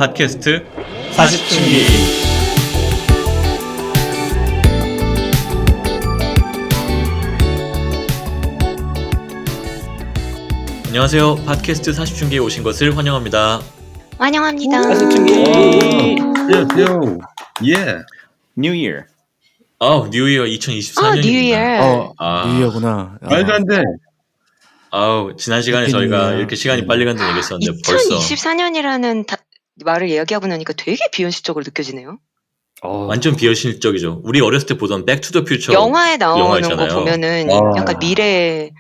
팟캐스트 40층기. 안녕하세요. 팟캐스트 40층기에 오신 것을 환영합니다. 환영합니다. 40층기. 안녕하세요. 예. New Year. 뉴 이어 2024년입니다. 뉴 이어. 뉴이어구나. 말도 안 돼. 지난 시간에 해피 저희가 뉴이어. 이렇게 시간이 빨리 간다는 얘기했었는데 벌써 2024년이라는 말을 이야기하고 나니까 되게 비현실적으로 느껴지네요. 완전 비현실적이죠. 우리 어렸을 때 보던 백투더 퓨처 영화에 나오는 거 있잖아요. 보면은 아. 약간 미래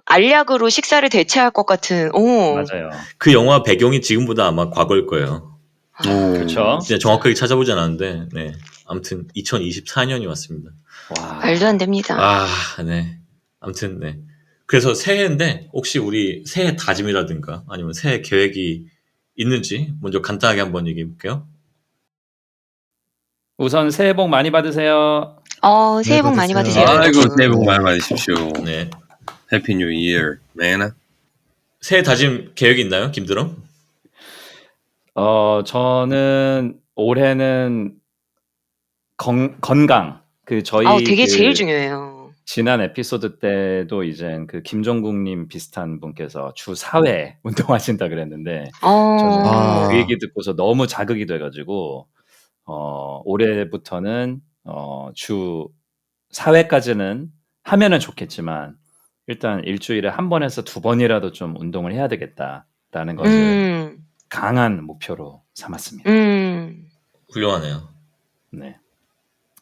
알약으로 식사를 대체할 것 같은. 맞아요. 그 영화 배경이 지금보다 아마 과거일 거예요. 그렇죠. 진짜 정확하게 찾아보진 않았는데 네. 아무튼 2024년이 왔습니다. 와. 말도 안 됩니다. 네. 아무튼 네. 그래서 새해인데 혹시 우리 새해 다짐이라든가 아니면 새해 계획이 있는지 먼저 간단하게 한번 얘기해 볼게요. 우선 새해 복 많이 받으세요. 새해 복 많이 받으세요. 아이고, 여러분. 새해 복 많이 받으십시오. 네. 해피 뉴 이어, man. 새해 다짐 계획이 있나요, 김드럼? 저는 올해는 건강. 저희 되게 제일 중요해요. 지난 에피소드 때도 이제 그 김종국님 비슷한 분께서 주 4회 운동하신다 그랬는데 저는 그 얘기 듣고서 너무 자극이 돼가지고 올해부터는 주 4회까지는 하면은 좋겠지만 일단 일주일에 한 번에서 두 번이라도 좀 운동을 해야 되겠다라는 것을 강한 목표로 삼았습니다. 훌륭하네요. 네.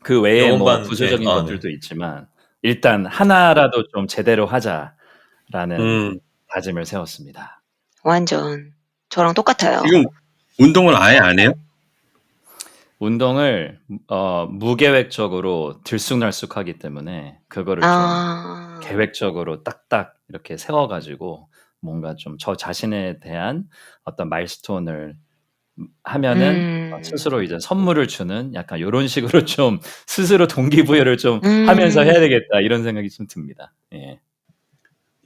그 외에 뭐 영업반, 부수적인 네. 것들도 있지만 일단 하나라도 좀 제대로 하자라는 다짐을 세웠습니다. 완전 저랑 똑같아요. 지금 운동을 아예 안 해요? 운동을 무계획적으로 들쑥날쑥하기 때문에 그거를 좀 계획적으로 딱딱 이렇게 세워가지고 뭔가 좀 저 자신에 대한 어떤 마일스톤을 하면은 스스로 이제 선물을 주는 약간 이런 식으로 좀 스스로 동기부여를 좀 하면서 해야 되겠다 이런 생각이 좀 듭니다. 예.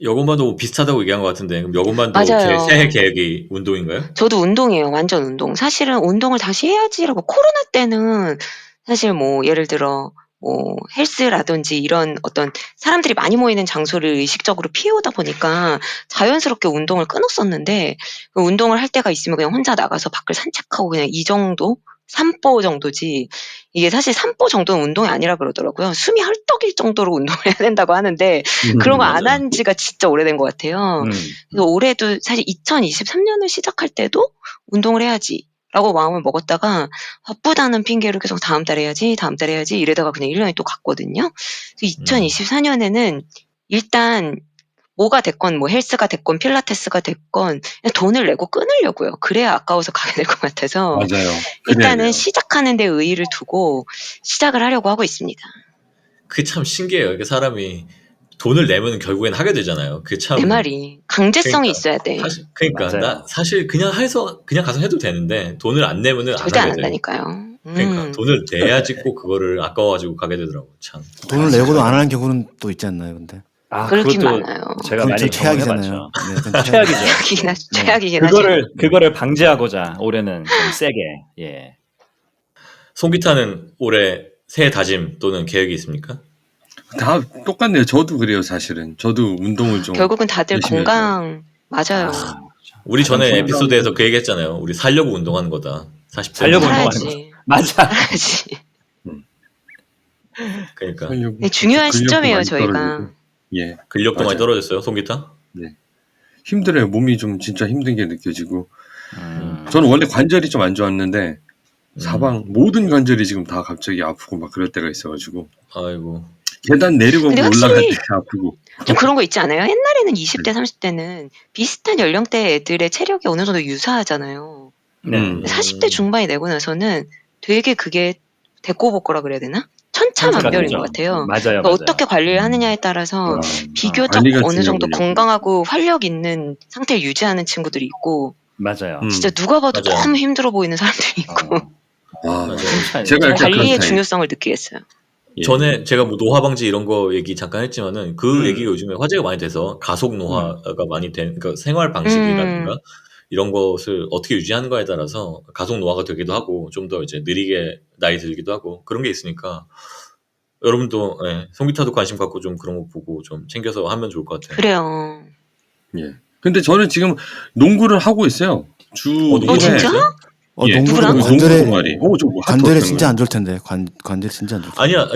여건반도 비슷하다고 얘기한 것 같은데 그럼 여건반도 맞아요. 제 새해 계획이 운동인가요? 저도 운동이에요. 완전 운동. 사실은 운동을 다시 해야지라고 코로나 때는 사실 뭐 예를 들어 뭐 헬스라든지 이런 어떤 사람들이 많이 모이는 장소를 의식적으로 피해오다 보니까 자연스럽게 운동을 끊었었는데 그 운동을 할 때가 있으면 그냥 혼자 나가서 밖을 산책하고 그냥 이 정도? 산보 정도지. 이게 사실 산보 정도는 운동이 아니라 그러더라고요. 숨이 헐떡일 정도로 운동을 해야 된다고 하는데 그런 거 안 한 지가 진짜 오래된 것 같아요. 그래서 올해도 사실 2023년을 시작할 때도 운동을 해야지 라고 마음을 먹었다가 바쁘다는 핑계로 계속 다음 달에 해야지 이러다가 그냥 1년이 또 갔거든요. 그래서 2024년에는 일단 뭐가 됐건 뭐 헬스가 됐건 필라테스가 됐건 그냥 돈을 내고 끊으려고요. 그래야 아까워서 가게 될 것 같아서 맞아요. 일단은 시작하는 데 의의를 두고 시작을 하려고 하고 있습니다. 그게 참 신기해요. 이게 사람이 돈을 내면 결국엔 하게 되잖아요. 그게 참 내 말이 강제성이 그러니까, 있어야 돼. 그러니까 나 사실 그냥 가서 해도 되는데 돈을 안 내면은 안 절대 안 하게 돼. 한다니까요. 그러니까 돈을 내야지 꼭 그거를 아까워가지고 가게 되더라고. 참. 돈을 내고도 안 하는 경우는 또 있지 않나요, 근데? 그렇긴 그것도 많아요. 제가 그건 많이 좀 최악이잖아요. 경험해봤죠. 네, 그건 최악이죠. 최악이긴 하죠. 그거를 방지하고자 올해는 좀 세게. 예. 송기타는 올해 새해 다짐 또는 계획이 있습니까? 다 똑같네요. 저도 그래요, 사실은. 저도 운동을 좀. 결국은 다들 열심히 건강 맞아요. 우리 전에 건강. 에피소드에서 그 얘기했잖아요. 우리 살려고 운동하는 거다. 40대 살려고 운동하는 살아야지. 맞아. 살아야지. 그러니까 네, 중요한 근력도 시점이에요, 많이 저희가. 떨어지고. 예. 근력도 많이 맞아요. 떨어졌어요. 송기타? 힘들어요. 몸이 좀 진짜 힘든 게 느껴지고. 저는 원래 관절이 좀 안 좋았는데 사방 모든 관절이 지금 다 갑자기 아프고 막 그럴 때가 있어가지고 아이고. 계단 내려가고 근데 올라갈 확실히 때 아프고. 좀 그런 거 있지 않아요? 옛날에는 20대, 30대는 비슷한 연령대 애들의 체력이 어느 정도 유사하잖아요. 네. 40대 중반이 되고 나서는 되게 그게 데꼬복거라 그래야 되나? 천차만별인 그렇죠. 것 같아요. 맞아요. 그러니까 어떻게 관리를 하느냐에 따라서 비교적 관리가 어느 정도 중요하군요. 건강하고 활력 있는 상태를 유지하는 친구들이 있고 맞아요. 진짜 누가 봐도 맞아요. 너무 힘들어 보이는 사람들이 있고 아, 맞아요. 제가 약간 그런 관리의 타입. 중요성을 느끼겠어요. 예. 전에 제가 뭐 노화 방지 이런 거 얘기 잠깐 했지만은 그 음. 얘기가 요즘에 화제가 많이 돼서 가속 노화가 많이 된 그러니까 생활 방식이라든가 이런 것을 어떻게 유지하는가에 따라서 가속 노화가 되기도 하고 좀 더 이제 느리게 나이 들기도 하고 그런 게 있으니까 여러분도 예, 송기타도 관심 갖고 좀 그런 거 보고 좀 챙겨서 하면 좋을 것 같아요. 그래요. 예. 근데 저는 지금 농구를 하고 있어요. 주 농구 진짜? 하고 있어요? 예. 누구랑? 농구 관절에 동아리. 좀 관절에 핫하더라고요. 진짜 안 좋을 텐데 관절에 진짜 안 좋을 텐데. 아니야,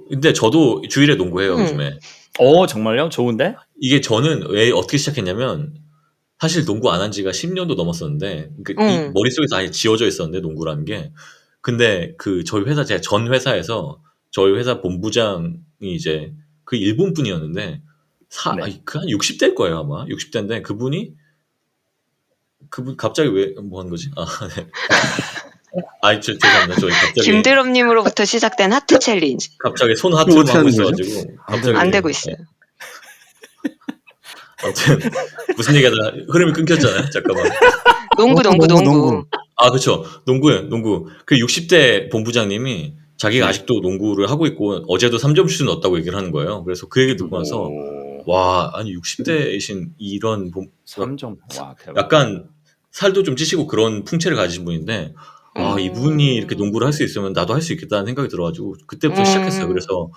근데 저도 주일에 농구해요 음. 요즘에. 정말요? 좋은데? 이게 저는 왜 어떻게 시작했냐면 사실 농구 안 한 지가 10년도 넘었었는데 이 머릿속에서 아예 지워져 있었는데 농구라는 게 근데 그 저희 회사 제가 전 회사에서 저희 회사 본부장이 이제 그 일본 분이었는데 네. 그 한 60대일 거예요 아마 60대인데 그분 갑자기 왜 뭐 하는 거지? 네. 죄송합니다. 저희 갑자기 김대럽님으로부터 시작된 하트 챌린지. 갑자기 손 그거 하트만 어떻게 하고 하는 거죠? 있어가지고 안 갑자기 안 되고 있어요. 아무튼 무슨 얘기하다 흐름이 끊겼잖아요. 잠깐만. 농구. 아, 그쵸. 농구. 그 60대 본부장님이 자기가 네. 아직도 농구를 하고 있고 어제도 3점 슛을 넣었다고 얘기를 하는 거예요. 그래서 그 얘기 듣고 나서 와, 아니 60대이신 이런 3점. 와, 대박. 약간 살도 좀 찌시고 그런 풍채를 가지신 분인데 이분이 이렇게 농구를 할 수 있으면 나도 할 수 있겠다는 생각이 들어가지고 그때부터 시작했어요. 그래서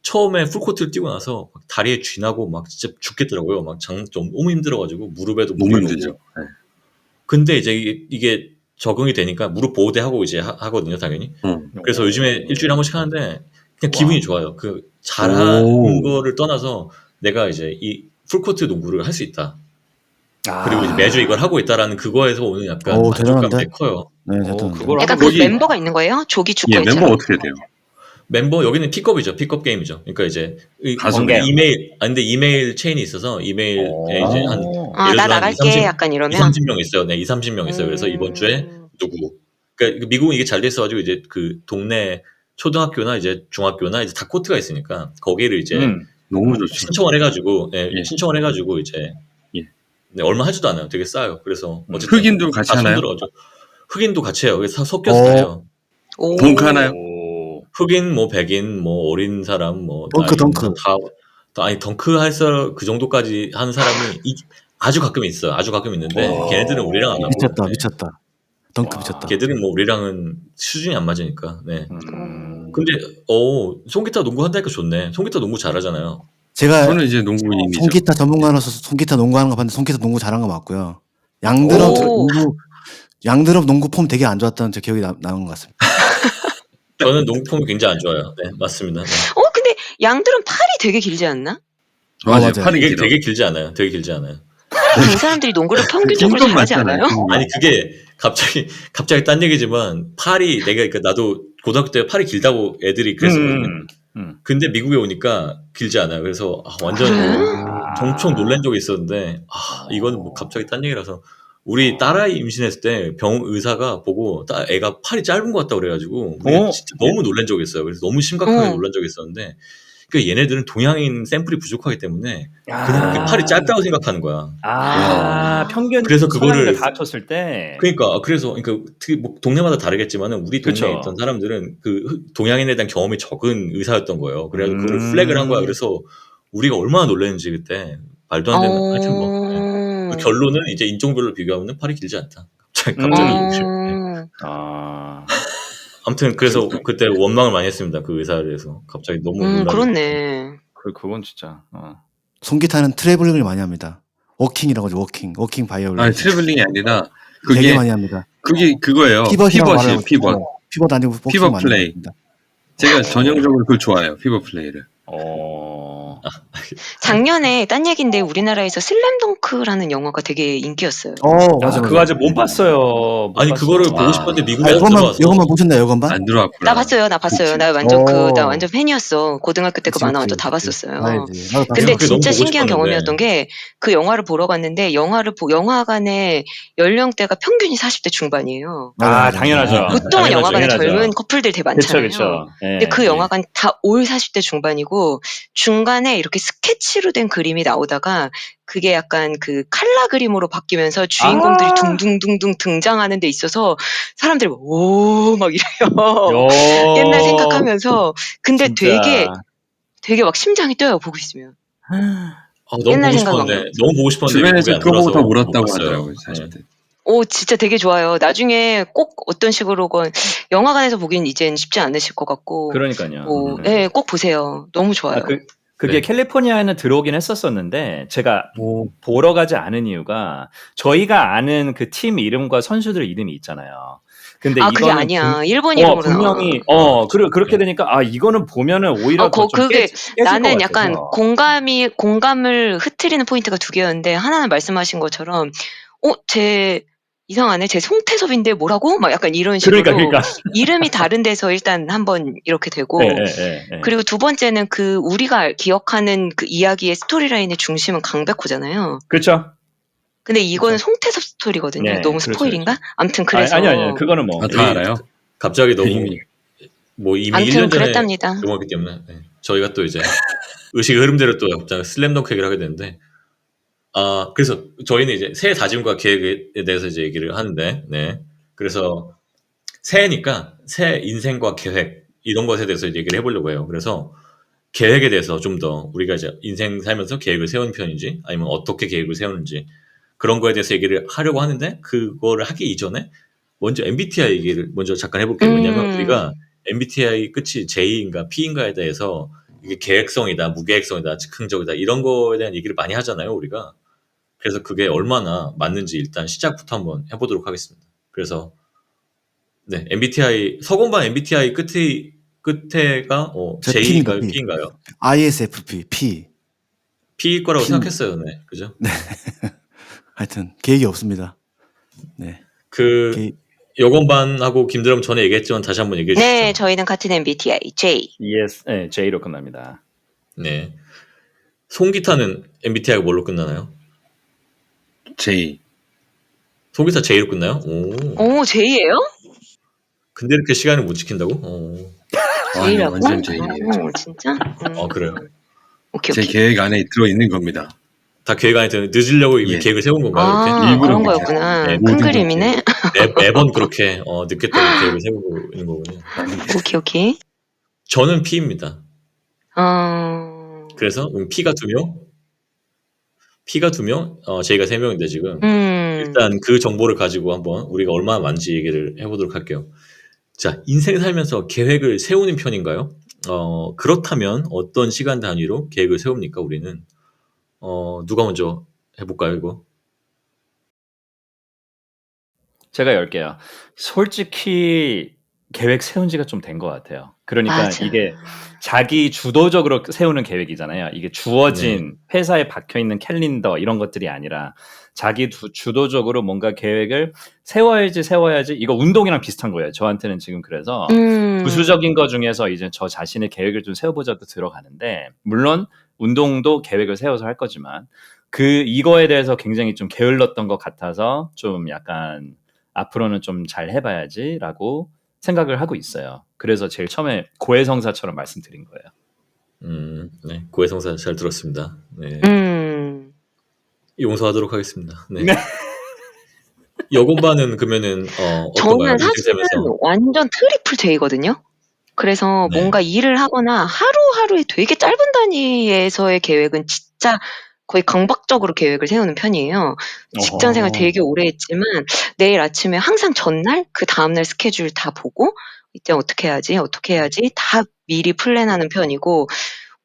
처음에 풀코트를 뛰고 나서 막 다리에 쥐나고 막 진짜 죽겠더라고요. 막 좀 너무 힘들어가지고 무릎에도 너무 물이 힘들죠. 오고. 네. 근데 이제 이게 적응이 되니까 무릎 보호대 하고 이제 하거든요, 당연히. 그래서 요즘에 일주일에 한 번씩 하는데 그냥 기분이 좋아요. 그 잘하는 거를 떠나서 내가 이제 이 풀코트 농구를 할 수 있다. 그리고 이제 매주 이걸 하고 있다라는 그거에서 오는 약간 만족감 대단한데? 되게 커요. 네, 대단한데. 그걸 약간 한번 그 멤버가 있는 거예요? 조기 예, 축구회처럼. 멤버 어떻게 돼요? 멤버 여기는 픽업이죠. 픽업 게임이죠. 그러니까 이제 가수분이요? 근데 이메일 체인이 있어서 이메일에 이제 한 예를 나 들어 한 나갈게 약간 이러면 30명 있어요. 네, 30명 있어요. 그래서 이번 주에 누구. 그러니까 미국은 이게 잘 돼 있어가지고 이제 그 동네 초등학교나 이제 중학교나 이제 다 코트가 있으니까 거기를 이제 너무 좋죠. 신청을 해가지고 예. 신청을 해가지고 이제 예. 네, 얼마 하지도 않아요. 되게 싸요. 그래서 어쨌든 흑인도 같이 다 하나요? 손들어가죠. 흑인도 같이 해요. 그래서 섞여서 다 해요. 덩크 하나요? 흑인, 뭐 백인, 뭐 어린 사람, 뭐 덩크. 아니 덩크 그 정도까지 하는 사람이 아주 가끔 있어요. 아주 가끔 있는데 걔네들은 우리랑 안 하고 미쳤다. 덩크 미쳤다. 걔들은 뭐 우리랑은 수준이 안 맞으니까. 네. 근데 송기타 농구 한다니까 좋네. 송기타 농구 잘하잖아요. 제가 저는 이제 농구인이죠. 송기타 전문가로서 송기타 농구하는 거 봤는데 송기타 농구 잘한 거 맞고요. 양드럽 농구 폼 되게 안 좋았다는 제 기억이 나는 것 같습니다. 저는 농구 폼이 굉장히 안 좋아요. 네, 맞습니다. 네. 근데 양들은 팔이 되게 길지 않나? 맞아요. 맞아요. 팔이 길어. 되게 길지 않아요. 되게 길지 않아요. 긴 사람들이 농구를 평균적으로 긴 건 잘하지 맞잖아요. 않아요? 아니 그게 갑자기 딴 얘기지만 그러니까 나도 고등학교 때 팔이 길다고 애들이 그랬었거든요. 근데 미국에 오니까 길지 않아요. 그래서 완전 엄청 놀란 적이 있었는데 이거는 뭐 갑자기 딴 얘기라서 우리 딸아이 임신했을 때 의사가 보고 애가 팔이 짧은 것 같다 그래가지고 우리 진짜 너무 놀란 적이 있어요. 그래서 너무 심각하게 놀란 적이 있었는데 그러니까 얘네들은 동양인 샘플이 부족하기 때문에 그냥 팔이 짧다고 생각하는 거야. 평균 그래서 그거를 다 합쳤을 때. 그러니까 특히 뭐 동네마다 다르겠지만은 우리 동네에 그쵸. 있던 사람들은 그 동양인에 대한 경험이 적은 의사였던 거예요. 그래서 그걸 플래그를 한 거야. 그래서 우리가 얼마나 놀랐는지 그때 말도 안 되는. 하여튼 뭐 그 결론은 이제 인종별로 비교하면 팔이 길지 않다. 갑자기 아무튼 그래서 그때 원망을 많이 했습니다. 그 의사에 대해서 갑자기 너무 놀라. 그렇네. 그건 진짜. 송기타는 트래블링을 많이 합니다. 워킹이라고 하죠. 워킹 바이올린. 아니 트래블링이 아니라 그게 되게 많이 합니다. 그게 그거예요. 피벗이에요. 피벗. 피벗 아니고 피벗 워킹 플레이. 많이 합니다. 제가 전형적으로 그걸 좋아해요. 피벗 플레이를. 작년에 딴 얘기인데 우리나라에서 슬램덩크라는 영화가 되게 인기였어요. 맞아. 그거 아직 못 봤어요. 아니 그거를 보고 싶었는데 미국에 안 이것만 들어와서. 보셨나요? 이것만? 안 들어왔구나. 나 봤어요. 나 완전 팬이었어. 고등학교 때 그 만화 완전 다 봤었어요. 근데 그게 진짜 너무 보고 신기한 싶었는데. 경험이었던 게 그 영화를 보러 갔는데 영화관의 연령대가 평균이 40대 중반이에요. 당연하죠. 보통은 영화관에 당연하죠. 젊은 커플들 되게 많잖아요. 그쵸. 근데 그 영화관 다 올 40대 중반이고 중간에 이렇게 스케치로 된 그림이 나오다가 그게 약간 그 칼라 그림으로 바뀌면서 주인공들이 둥둥둥둥 등장하는 데 있어서 사람들이 오 막 이래요. 옛날 생각하면서. 근데 되게 막 심장이 뛰어요, 보고 있으면. 너무 옛날 보고 생각하면. 싶었는데 너무 보고 싶었는데 주변에서 미국에 안 그거 보고 다 들어와서 못 울었다고 봤어요. 하더라고요. 40대. 진짜 되게 좋아요. 나중에 꼭 어떤 식으로건 영화관에서 보기는 이젠 쉽지 않으실 것 같고 그러니까요. 예, 꼭 보세요. 너무 좋아요. 그게 네. 캘리포니아에는 들어오긴 했었었는데 제가 오. 보러 가지 않은 이유가 저희가 아는 그 팀 이름과 선수들 이름이 있잖아요. 근데 그게 이거는 아니야. 일본 이름으로 분명히 나와. 그렇게 되니까 이거는 보면은 오히려 더 좀 그게 깨질 것 나는 같아서. 약간 공감을 흐트리는 포인트가 두 개였는데 하나는 말씀하신 것처럼 쟤 이상하네. 쟤 송태섭인데 뭐라고? 막 약간 이런 식으로 그러니까. 이름이 다른 데서 일단 한번 이렇게 되고 예. 그리고 두 번째는 그 우리가 기억하는 그 이야기의 스토리라인의 중심은 강백호잖아요. 그렇죠. 근데 이거는 그쵸. 송태섭 스토리거든요. 네, 너무 그렇죠, 스포일인가? 아무튼 그래서 아니요. 그거는 뭐 다 알아요? 갑자기 너무 이미. 이미 아무튼 1년 전에 그랬답니다. 넘어갔기 때문에 저희가 또 이제 의식의 흐름대로 또 갑자기 슬램덩크 얘기를 하게 되는데 그래서 저희는 이제 새해 다짐과 계획에 대해서 이제 얘기를 하는데 그래서 새해니까 새 인생과 계획 이런 것에 대해서 얘기를 해보려고 해요. 그래서 계획에 대해서 좀 더 우리가 이제 인생 살면서 계획을 세우는 편인지 아니면 어떻게 계획을 세우는지 그런 거에 대해서 얘기를 하려고 하는데 그거를 하기 이전에 먼저 MBTI 얘기를 먼저 잠깐 해볼게요. 왜냐면 우리가 MBTI 끝이 J인가 P인가에 대해서 이게 계획성이다, 무계획성이다, 즉흥적이다 이런 거에 대한 얘기를 많이 하잖아요, 우리가. 그래서 그게 얼마나 맞는지 일단 시작부터 한번 해보도록 하겠습니다. 그래서 MBTI 서건반 MBTI 끝에가 저 J인가요, P입니다, P. P인가요? ISFP, P. P일 거라고 P입니다. 생각했어요, 네, 그죠? 하여튼 계획이 없습니다. 네. 여건반하고 김드럼 전에 얘기했지만 다시 한번 얘기해 주시죠. 네, 저희는 같은 MBTI J. Yes, 네, J로 끝납니다. 네. 송기타는 MBTI가 뭘로 끝나나요? J. 송기타 J로 끝나요? 오. J예요? 근데 이렇게 시간을 못 지킨다고? J라고? 완전 J예요. 진짜? 그래요. 오케이. 제 계획 안에 들어있는 겁니다. 다 계획 안에 드는 늦으려고 이미 계획을 세운 건가요? 이렇게? 일부러 그런 그렇게 거였구나. 네, 큰 모든 그림이네. 매번 그렇게 늦겠다고 계획을 세우고 있는 거군요. 오케이. 저는 P입니다. 그래서 P가 2명, J가 3명인데 지금 일단 그 정보를 가지고 한번 우리가 얼마나 많은지 얘기를 해보도록 할게요. 자, 인생 살면서 계획을 세우는 편인가요? 그렇다면 어떤 시간 단위로 계획을 세웁니까, 우리는? 누가 먼저 해볼까요, 이거? 제가 열게요. 솔직히 계획 세운 지가 좀 된 것 같아요. 그러니까 맞아. 이게 자기 주도적으로 세우는 계획이잖아요. 이게 주어진 회사에 박혀있는 캘린더 이런 것들이 아니라 자기 주도적으로 뭔가 계획을 세워야지. 이거 운동이랑 비슷한 거예요. 저한테는 지금 그래서 부수적인 거 중에서 이제 저 자신의 계획을 좀 세워보자도 들어가는데 물론 운동도 계획을 세워서 할 거지만 이거에 대해서 굉장히 좀 게을렀던 것 같아서 좀 약간 앞으로는 좀 잘 해봐야지라고 생각을 하고 있어요. 그래서 제일 처음에 고해성사처럼 말씀드린 거예요. 네, 고해성사 잘 들었습니다. 네. 용서하도록 하겠습니다. 네. 여건반은 그러면은 저는 사실은 완전 트리플 J거든요. 그래서 뭔가 일을 하거나 하루하루에 되게 짧은 단위에서의 계획은 진짜 거의 강박적으로 계획을 세우는 편이에요. 직장 생활 되게 오래 했지만 내일 아침에 항상 전날 그 다음날 스케줄 다 보고 이때 어떻게 해야지 다 미리 플랜하는 편이고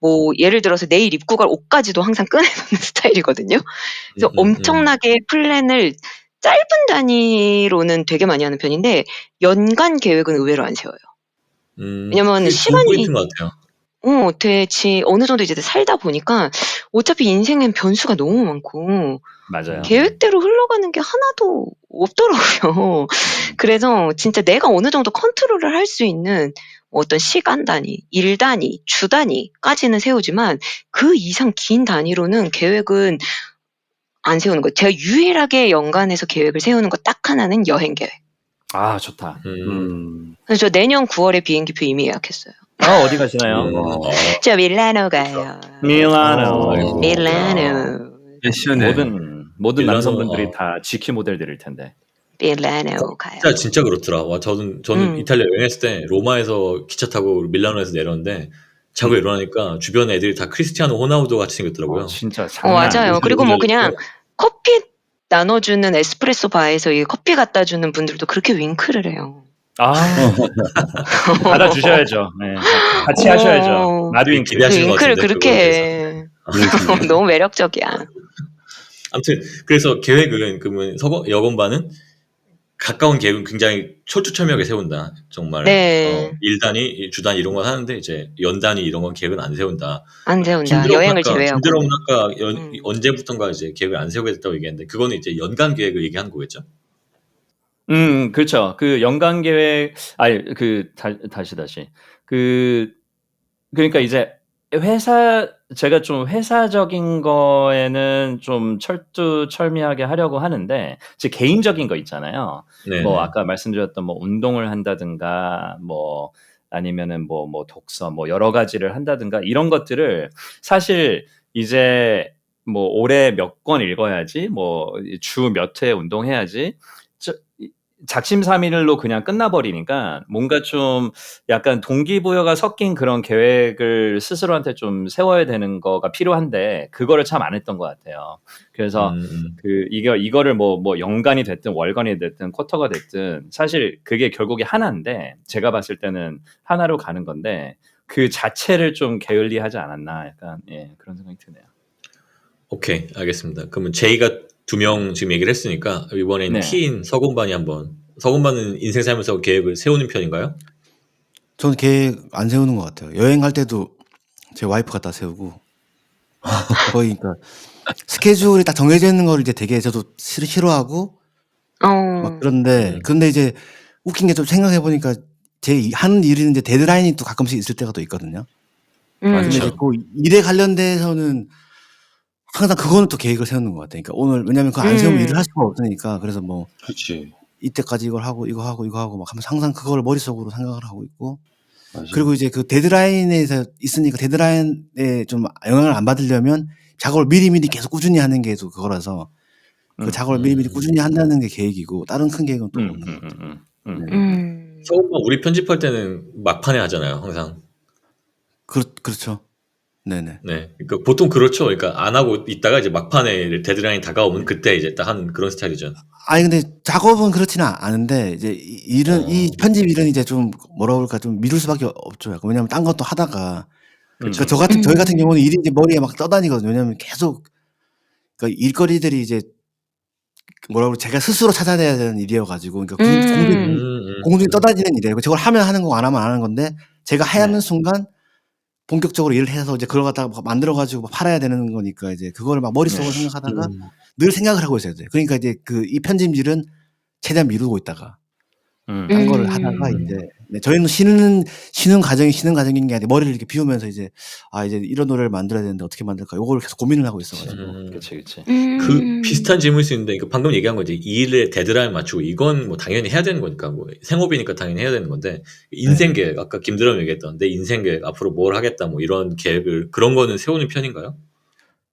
뭐 예를 들어서 내일 입고 갈 옷까지도 항상 꺼내놓는 스타일이거든요. 그래서 엄청나게 플랜을 짧은 단위로는 되게 많이 하는 편인데 연간 계획은 의외로 안 세워요. 왜냐면 시간이 포인트인 것 같아요. 어느 정도 이제 살다 보니까 어차피 인생엔 변수가 너무 많고 맞아요. 계획대로 흘러가는 게 하나도 없더라고요. 그래서 진짜 내가 어느 정도 컨트롤을 할 수 있는 어떤 시간 단위, 일 단위, 주 단위까지는 세우지만 그 이상 긴 단위로는 계획은 안 세우는 거예요. 제가 유일하게 연간해서 계획을 세우는 거 딱 하나는 여행 계획. 좋다. 그래서 저 내년 9월에 비행기표 이미 예약했어요. 어디 가시나요? 저 밀라노 가요. 밀라노. 패션에 모든 밀라노, 남성분들이 다 GQ 모델들일 텐데. 밀라노 가요. 진짜 그렇더라. 저는 이탈리아 여행했을 때 로마에서 기차 타고 밀라노에서 내렸는데 자고 일어나니까 주변 애들이 다 크리스티아노 호나우두 같이 생겼더라고요. 진짜 장난 맞아요. 그리고 뭐 그냥 커피 나눠주는 에스프레소 바에서 이 커피 갖다 주는 분들도 그렇게 윙크를 해요. 아. 받아주셔야죠. 네. 같이 하셔야죠. 마드 윙크. 기대하시는 것 윙크를 같은데, 그렇게 해. 너무 매력적이야. 아무튼 그래서 계획은 그러면 여건반은 가까운 계획은 굉장히 철두철미하게 세운다. 정말 네. 1단위, 주단 이런 건 하는데 이제 연단위 이런 건 계획은 안 세운다. 안 세운다. 여행을 제외하고. 김드럼은 아까 언제부턴가 이제 계획을 안 세우게 됐다고 얘기했는데 그거는 이제 연간 계획을 얘기하는 거겠죠? 그렇죠. 그 연간 계획 다시 그러니까 이제 제가 좀 회사적인 거에는 좀 철두철미하게 하려고 하는데 제 개인적인 거 있잖아요. 네. 뭐 아까 말씀드렸던 뭐 운동을 한다든가 뭐 아니면은 뭐 독서 뭐 여러 가지를 한다든가 이런 것들을 사실 이제 뭐 올해 몇 권 읽어야지 뭐 주 몇 회 운동해야지 작심삼일로 그냥 끝나버리니까 뭔가 좀 약간 동기부여가 섞인 그런 계획을 스스로한테 좀 세워야 되는 거가 필요한데 그거를 참 안 했던 것 같아요. 그래서 이거를 뭐 연간이 됐든 월간이 됐든 쿼터가 됐든 사실 그게 결국에 하나인데 제가 봤을 때는 하나로 가는 건데 그 자체를 좀 게을리하지 않았나 약간 그런 생각이 드네요. 오케이, 알겠습니다. 그러면 제이가 2명 지금 얘기를 했으니까 이번엔 네. T인 서건반이 서건반은 인생 살면서 계획을 세우는 편인가요? 저는 계획 안 세우는 것 같아요. 여행 갈 때도 제 와이프 갖다 세우고 거의 그러니까 스케줄이 딱 정해져 있는 걸 이제 되게 저도 싫어하고 막 그런데 이제 웃긴 게 좀 생각해 보니까 제 하는 일은 이제 데드라인이 또 가끔씩 있을 때가 또 있거든요. 근데 이제 그 일에 관련돼서는 항상 그거는 또 계획을 세우는 것 같아요. 그러니까 오늘 왜냐면 그거 안 세우면 일을 할 수가 없으니까 그래서 뭐 그렇지. 이때까지 이걸 하고 이거 하고 이거 하고 막 하면서 항상 그걸 머릿속으로 생각을 하고 있고 맞아요. 그리고 이제 그 데드라인에서 있으니까 데드라인에 좀 영향을 안 받으려면 작업을 미리미리 계속 꾸준히 하는 게 또 그거라서 그 작업을 미리미리 꾸준히 한다는 게 계획이고 다른 큰 계획은 또 없는 것 같아요. 서건반 우리 편집할 때는 막판에 하잖아요, 항상. 그렇죠. 네네. 네, 그러니까 보통 그렇죠. 그러니까 안 하고 있다가 이제 막판에 데드라인이 다가오면 그때 이제 딱 하는 그런 스타일이죠. 아니 근데 작업은 그렇지는 않은데 이제 이 편집 일은 이제 좀 뭐라 그럴까 좀 미룰 수밖에 없죠. 약간 왜냐면 딴 것도 하다가 그러니까 저희 같은 경우는 일이 이제 머리에 막 떠다니거든요. 왜냐면 계속 그러니까 일거리들이 이제 뭐라 그러 제가 스스로 찾아내야 되는 일이어가지고 그러니까 공중에 떠다니는 일이에요. 저걸 하면 하는 거고 안 하면 안 하는 건데 제가 해야 하는 순간 본격적으로 일을 해서 이제 그걸 갖다가 만들어가지고 팔아야 되는 거니까 이제 그거를 막 머릿속으로 생각하다가 늘 생각을 하고 있어야 돼요. 그러니까 이제 이 편집일은 최대한 미루고 있다가 딴 거를 하다가 이제 저희는 쉬는 과정인 게 아니라 머리를 이렇게 비우면서 이제 이제 이런 노래를 만들어야 되는데 어떻게 만들까 요거를 계속 고민을 하고 있어가지고. 그치. 그 비슷한 질문일 수 있는데 방금 얘기한 거지. 이 일에 데드라인 맞추고 이건 뭐 당연히 해야 되는 거니까 뭐 생업이니까 당연히 해야 되는 건데 인생 계획 아까 김드럼 얘기했던 내 인생 계획 앞으로 뭘 하겠다 뭐 이런 계획을 그런 거는 세우는 편인가요?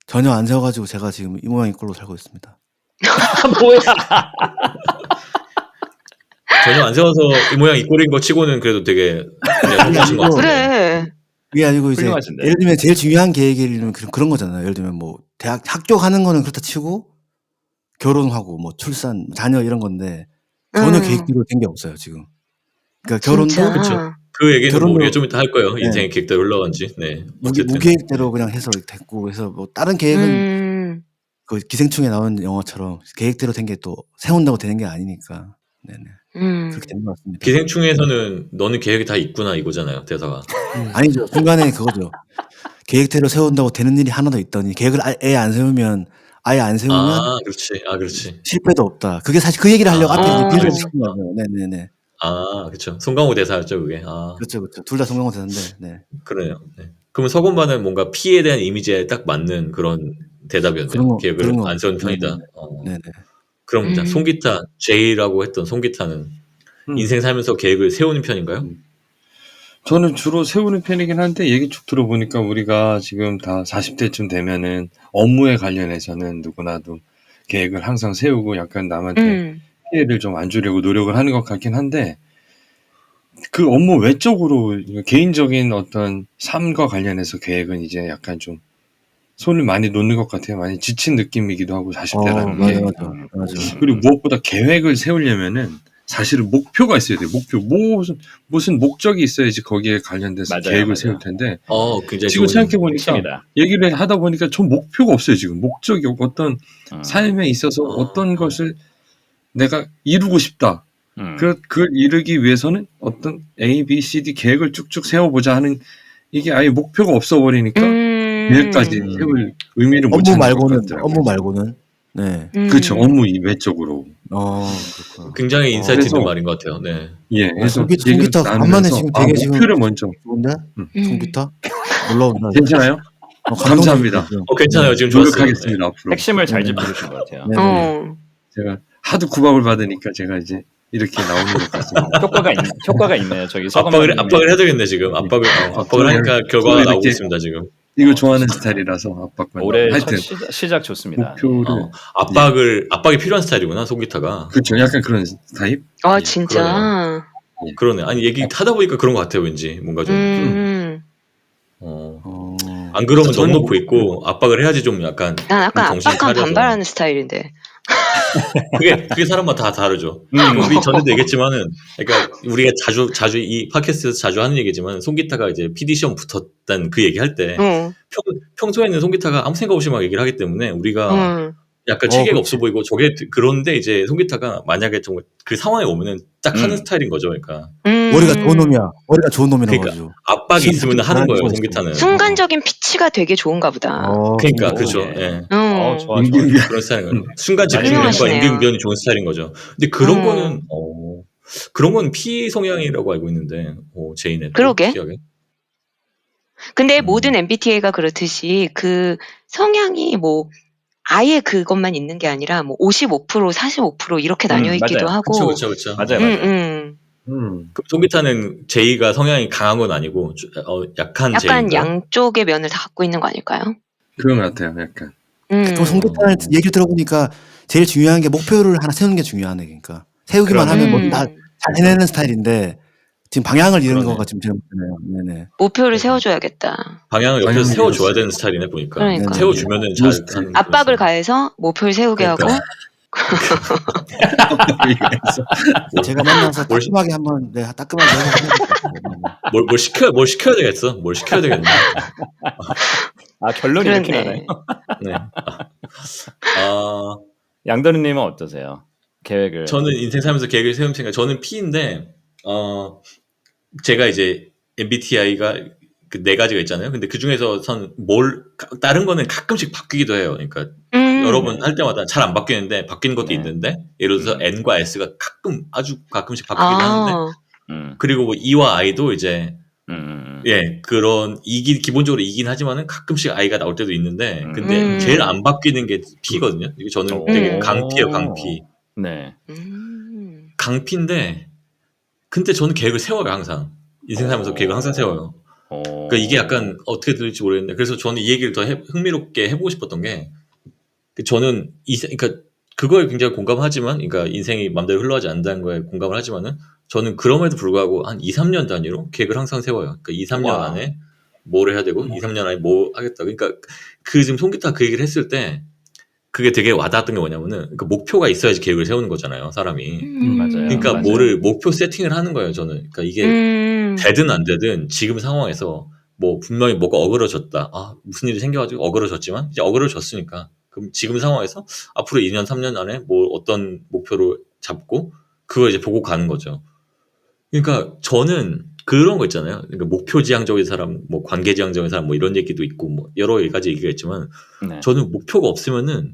전혀 안 세워가지고 제가 지금 이 모양 이 꼴로 살고 있습니다. 뭐야? 전혀 안 세워서 이 모양 이 꼴인 거 치고는 그래도 되게 훌륭하신 것 같은데. 그래. 그게 아니고 이제 훌륭하신데. 예를 들면 제일 중요한 계획이면 그런 거잖아요. 예를 들면 뭐 학교 가는 거는 그렇다 치고 결혼하고 뭐 출산, 자녀 이런 건데 전혀 계획대로 된 게 없어요 지금. 그러니까 결혼도 그렇죠. 그 얘기는 뭐 우리가 좀 이따 할 거예요. 인생의 계획대로 흘러간지. 네. 무계획대로 그냥 해서 됐고 그래서 뭐 다른 계획은 그 기생충에 나오는 영화처럼 계획대로 된 게 또 세운다고 되는 게 아니니까. 네네. 그렇게 된 것 같습니다. 기생충에서는 너는 계획이 다 있구나 이거잖아요 대사가. 아니죠. 중간에 그거죠. 계획대로 세운다고 되는 일이 하나도 있더니 계획을 아예 안 세우면 그렇지. 실패도 없다. 그게 사실 그 얘기를 하려고 앞에 이제 빌드를 시킨 거예요. 네네네. 그렇죠. 송강호 대사였죠 그게. 그렇죠. 둘 다 송강호 대사인데. 네. 그러네요. 네. 그러면 서건반은 뭔가 P에 대한 이미지에 딱 맞는 그런 대답이었네요. 계획을 안 세운 편이다. 네네. 그럼 자 송기타 J라고 했던 송기타는 인생 살면서 계획을 세우는 편인가요? 저는 주로 세우는 편이긴 한데 얘기 쭉 들어보니까 우리가 지금 다 40대쯤 되면은 업무에 관련해서는 누구나도 계획을 항상 세우고 약간 남한테 피해를 좀 안 주려고 노력을 하는 것 같긴 한데 그 업무 외적으로 개인적인 어떤 삶과 관련해서 계획은 이제 약간 좀 손을 많이 놓는 것 같아요. 많이 지친 느낌이기도 하고 40대라는 게. 맞아. 그리고 무엇보다 계획을 세우려면은 사실은 목표가 있어야 돼요. 목표 무슨 목적이 있어야지 거기에 관련돼서 맞아요, 계획을 맞아요. 세울 텐데 굉장히 지금 좋은 생각해 보니까 핵심이다. 얘기를 하다 보니까 전 목표가 없어요. 지금 목적이 어떤 삶에 있어서 어떤 것을 내가 이루고 싶다. 그걸 이루기 위해서는 어떤 A, B, C, D 계획을 쭉쭉 세워보자 하는 이게 아예 목표가 없어 버리니까 계획까지 세울 의미를 못 찾는 것 같더라고요. 업무 말고는. 네. 그렇죠. 업무 외적으로. 그렇구나. 굉장히 인사이트 그래서- 있는 말인 것 같아요. 네. 예. 그래서 송기타 간만에 지금 되게 지금 목표를 먼저. 좋은데? 송기타? 올라온다. 괜찮아요? 감사합니다. 괜찮아요. 지금 좋았어요. 노력하겠습니다. 앞으로. 핵심을 잘 네. 짚어주신 것 같아요. 네. 제가 하도 구박을 받으니까 제가 이제 이렇게 나오는 것 같습니다. 효과가 있네요. 저기 압박을 해야 되겠네 지금. 압박을 하니까 결과가 나오고 이렇게 있습니다 지금. 이거 좋아하는 스타일이라서 압박만. 올해 하여튼 첫 시작 좋습니다. 목표를 압박이 필요한 스타일이구나 송기타가. 그렇죠. 약간 그런 타입. 진짜. 그러네. 아니 얘기 하다 보니까 그런 것 같아요. 왠지 뭔가 좀. 안 그러면 저는 넉 놓고 있고 압박을 해야지 좀 약간. 난 약간 정신 압박감 차려서. 반발하는 스타일인데. 그게 사람마다 다 다르죠. 우리 전에도 얘기했지만은, 그러니까 우리가 자주 이 팟캐스트에서 자주 하는 얘기지만 송기타가 이제 PD 시험 붙었다는 그 얘기할 때 평소에는 송기타가 아무 생각 없이 막 얘기를 하기 때문에 우리가 약간 체계가 없어 보이고 저게 그런데 이제 송기타가 만약에 정말 그 상황에 오면은 딱 하는 스타일인 거죠. 그러니까 머리가 좋은 놈이야. 머리가 좋은 놈이라고 그러니까 가지고. 압박이 있으면 하는 거예요. 송기타는. 순간적인 피치가 되게 좋은가 보다. 그러니까 그렇죠. 예. 좋아. 그런 스타일인 거죠. 순간 집중력과 훌륭하시네요. 임기응변이 좋은 스타일인 거죠. 근데 그런 거는 그런 건 P 성향이라고 알고 있는데 제인의 그러게. 기억에. 근데 모든 MBTI가 그렇듯이 그 성향이 뭐 아예 그것만 있는 게 아니라 뭐 55%, 45% 이렇게 나뉘어 있기도 맞아요. 하고. 그렇죠. 맞아요. 송기타는 제이가 성향이 강한 건 아니고 약한 약간 제이인가? 양쪽의 면을 다 갖고 있는 거 아닐까요? 그런 것 같아요. 약간. 또 송기타 얘기를 들어보니까 제일 중요한 게 목표를 하나 세우는 게 중요하네. 그러니까 세우기만 하면 뭐 다 잘 해내는 스타일인데 지금 방향을 잃은 거가 지금 제가 보네요. 네네. 목표를 세워줘야겠다. 방향을 옆에서 방향을 세워줘야 잃었어요. 되는 스타일이네 보니까. 그러니까. 세워주면은 잘 하는. 압박을 가해서 목표를 세우게 그러니까. 하고. 제가 만나서 따끔하게 한번 따끔하게 해보고 뭘 시켜야 되겠어? 뭘 시켜야 되겠네. 결론이 이렇게 나나요? 네. 양더리님은 어떠세요? 계획을. 저는 인생 살면서 계획을 세우는 생각. 저는 P인데 제가 이제 MBTI가 그 4가지가 있잖아요. 근데 그 중에서 다른 거는 가끔씩 바뀌기도 해요. 그러니까 여러 번 할 때마다 잘 안 바뀌는데 바뀌는 것도 있는데 예를 들어서 N과 S가 아주 가끔씩 바뀌기도 하는데 그리고 뭐 E와 I도 이제 그런 기본적으로 E긴 하지만은 가끔씩 I가 나올 때도 있는데 근데 제일 안 바뀌는 게 P거든요. 이게 저는 되게 강P예요, 강P. 네. 강P인데 근데 저는 계획을 세워요, 항상. 인생 살면서 계획을 항상 세워요. 그러니까 이게 약간 어떻게 들릴지 모르겠는데 그래서 저는 이 얘기를 더 흥미롭게 해보고 싶었던 게 저는 그러니까 그거에 굉장히 공감하지만 그러니까 인생이 마음대로 흘러가지 않는다는 거에 공감을 하지만은 저는 그럼에도 불구하고 한 2-3년 단위로 계획을 항상 세워요. 그러니까 2-3년 안에 뭘 해야 되고 2-3년 안에 뭐 하겠다. 그러니까 지금 송기타 그 얘기를 했을 때 그게 되게 와닿았던 게 뭐냐면은 그러니까 목표가 있어야지 계획을 세우는 거잖아요, 사람이. 맞아요. 그러니까 맞아요. 목표 세팅을 하는 거예요, 저는. 그러니까 이게 되든 안 되든 지금 상황에서 뭐 분명히 뭐가 어그러졌다. 무슨 일이 생겨가지고 어그러졌지만 이제 어그러졌으니까 그럼 지금 상황에서 앞으로 2년, 3년 안에 뭐 어떤 목표를 잡고 그걸 이제 보고 가는 거죠. 그러니까 저는 그런 거 있잖아요. 그러니까 목표지향적인 사람, 뭐 관계지향적인 사람, 뭐 이런 얘기도 있고 뭐 여러 가지 얘기가 있지만 저는 목표가 없으면은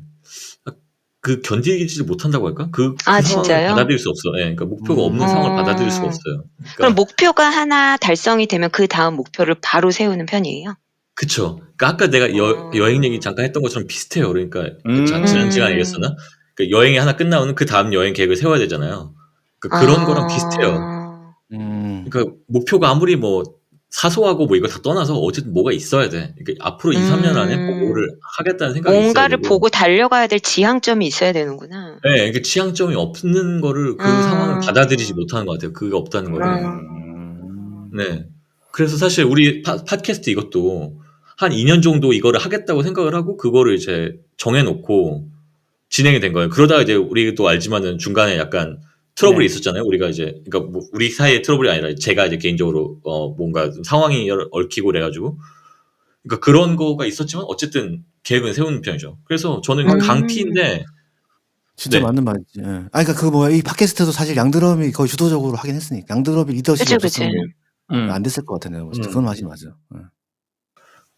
견디지 못한다고 할까? 그 상황을 진짜요? 받아들일 수 없어. 예, 그러니까 목표가 없는 상황을 받아들일 수가 없어요. 그러니까, 그럼 목표가 하나 달성이 되면 그 다음 목표를 바로 세우는 편이에요? 그쵸. 그러니까 아까 내가 여행 얘기 잠깐 했던 것처럼 비슷해요. 그러니까 지난 시간에 얘기했었나? 그러니까 여행이 하나 끝나면 그 다음 여행 계획을 세워야 되잖아요. 그러니까 그런 거랑 비슷해요. 그러니까 목표가 아무리 뭐 사소하고 뭐 이거 다 떠나서 어쨌든 뭐가 있어야 돼. 그러니까 앞으로 2-3년 안에 뭐를 하겠다는 생각이 있어야 뭔가를 되고. 보고 달려가야 될 지향점이 있어야 되는구나. 네, 그러니까 지향점이 없는 거를 그 상황을 받아들이지 못하는 것 같아요. 그게 없다는 거를. 네. 그래서 사실 우리 팟캐스트 이것도 한 2년 정도 이거를 하겠다고 생각을 하고 그거를 이제 정해놓고 진행이 된 거예요. 그러다가 이제 우리도 알지만은 중간에 약간 트러블이 네. 있었잖아요. 우리가 이제 그러니까 뭐 우리 사이의 트러블이 아니라 제가 이제 개인적으로 뭔가 좀 상황이 얽히고 그래가지고 그러니까 그런 거가 있었지만 어쨌든 계획은 세우는 편이죠. 그래서 저는 강피인데 진짜 네. 맞는 말이지. 예. 그러니까 그 뭐야 이 팟캐스트도 사실 양드럼이 거의 주도적으로 하긴 했으니까 양드럼이 리더십이 그치, 없었으면 그치. 안 됐을 것 같아 내가 봤을 때. 그건 맞지 맞아. 예.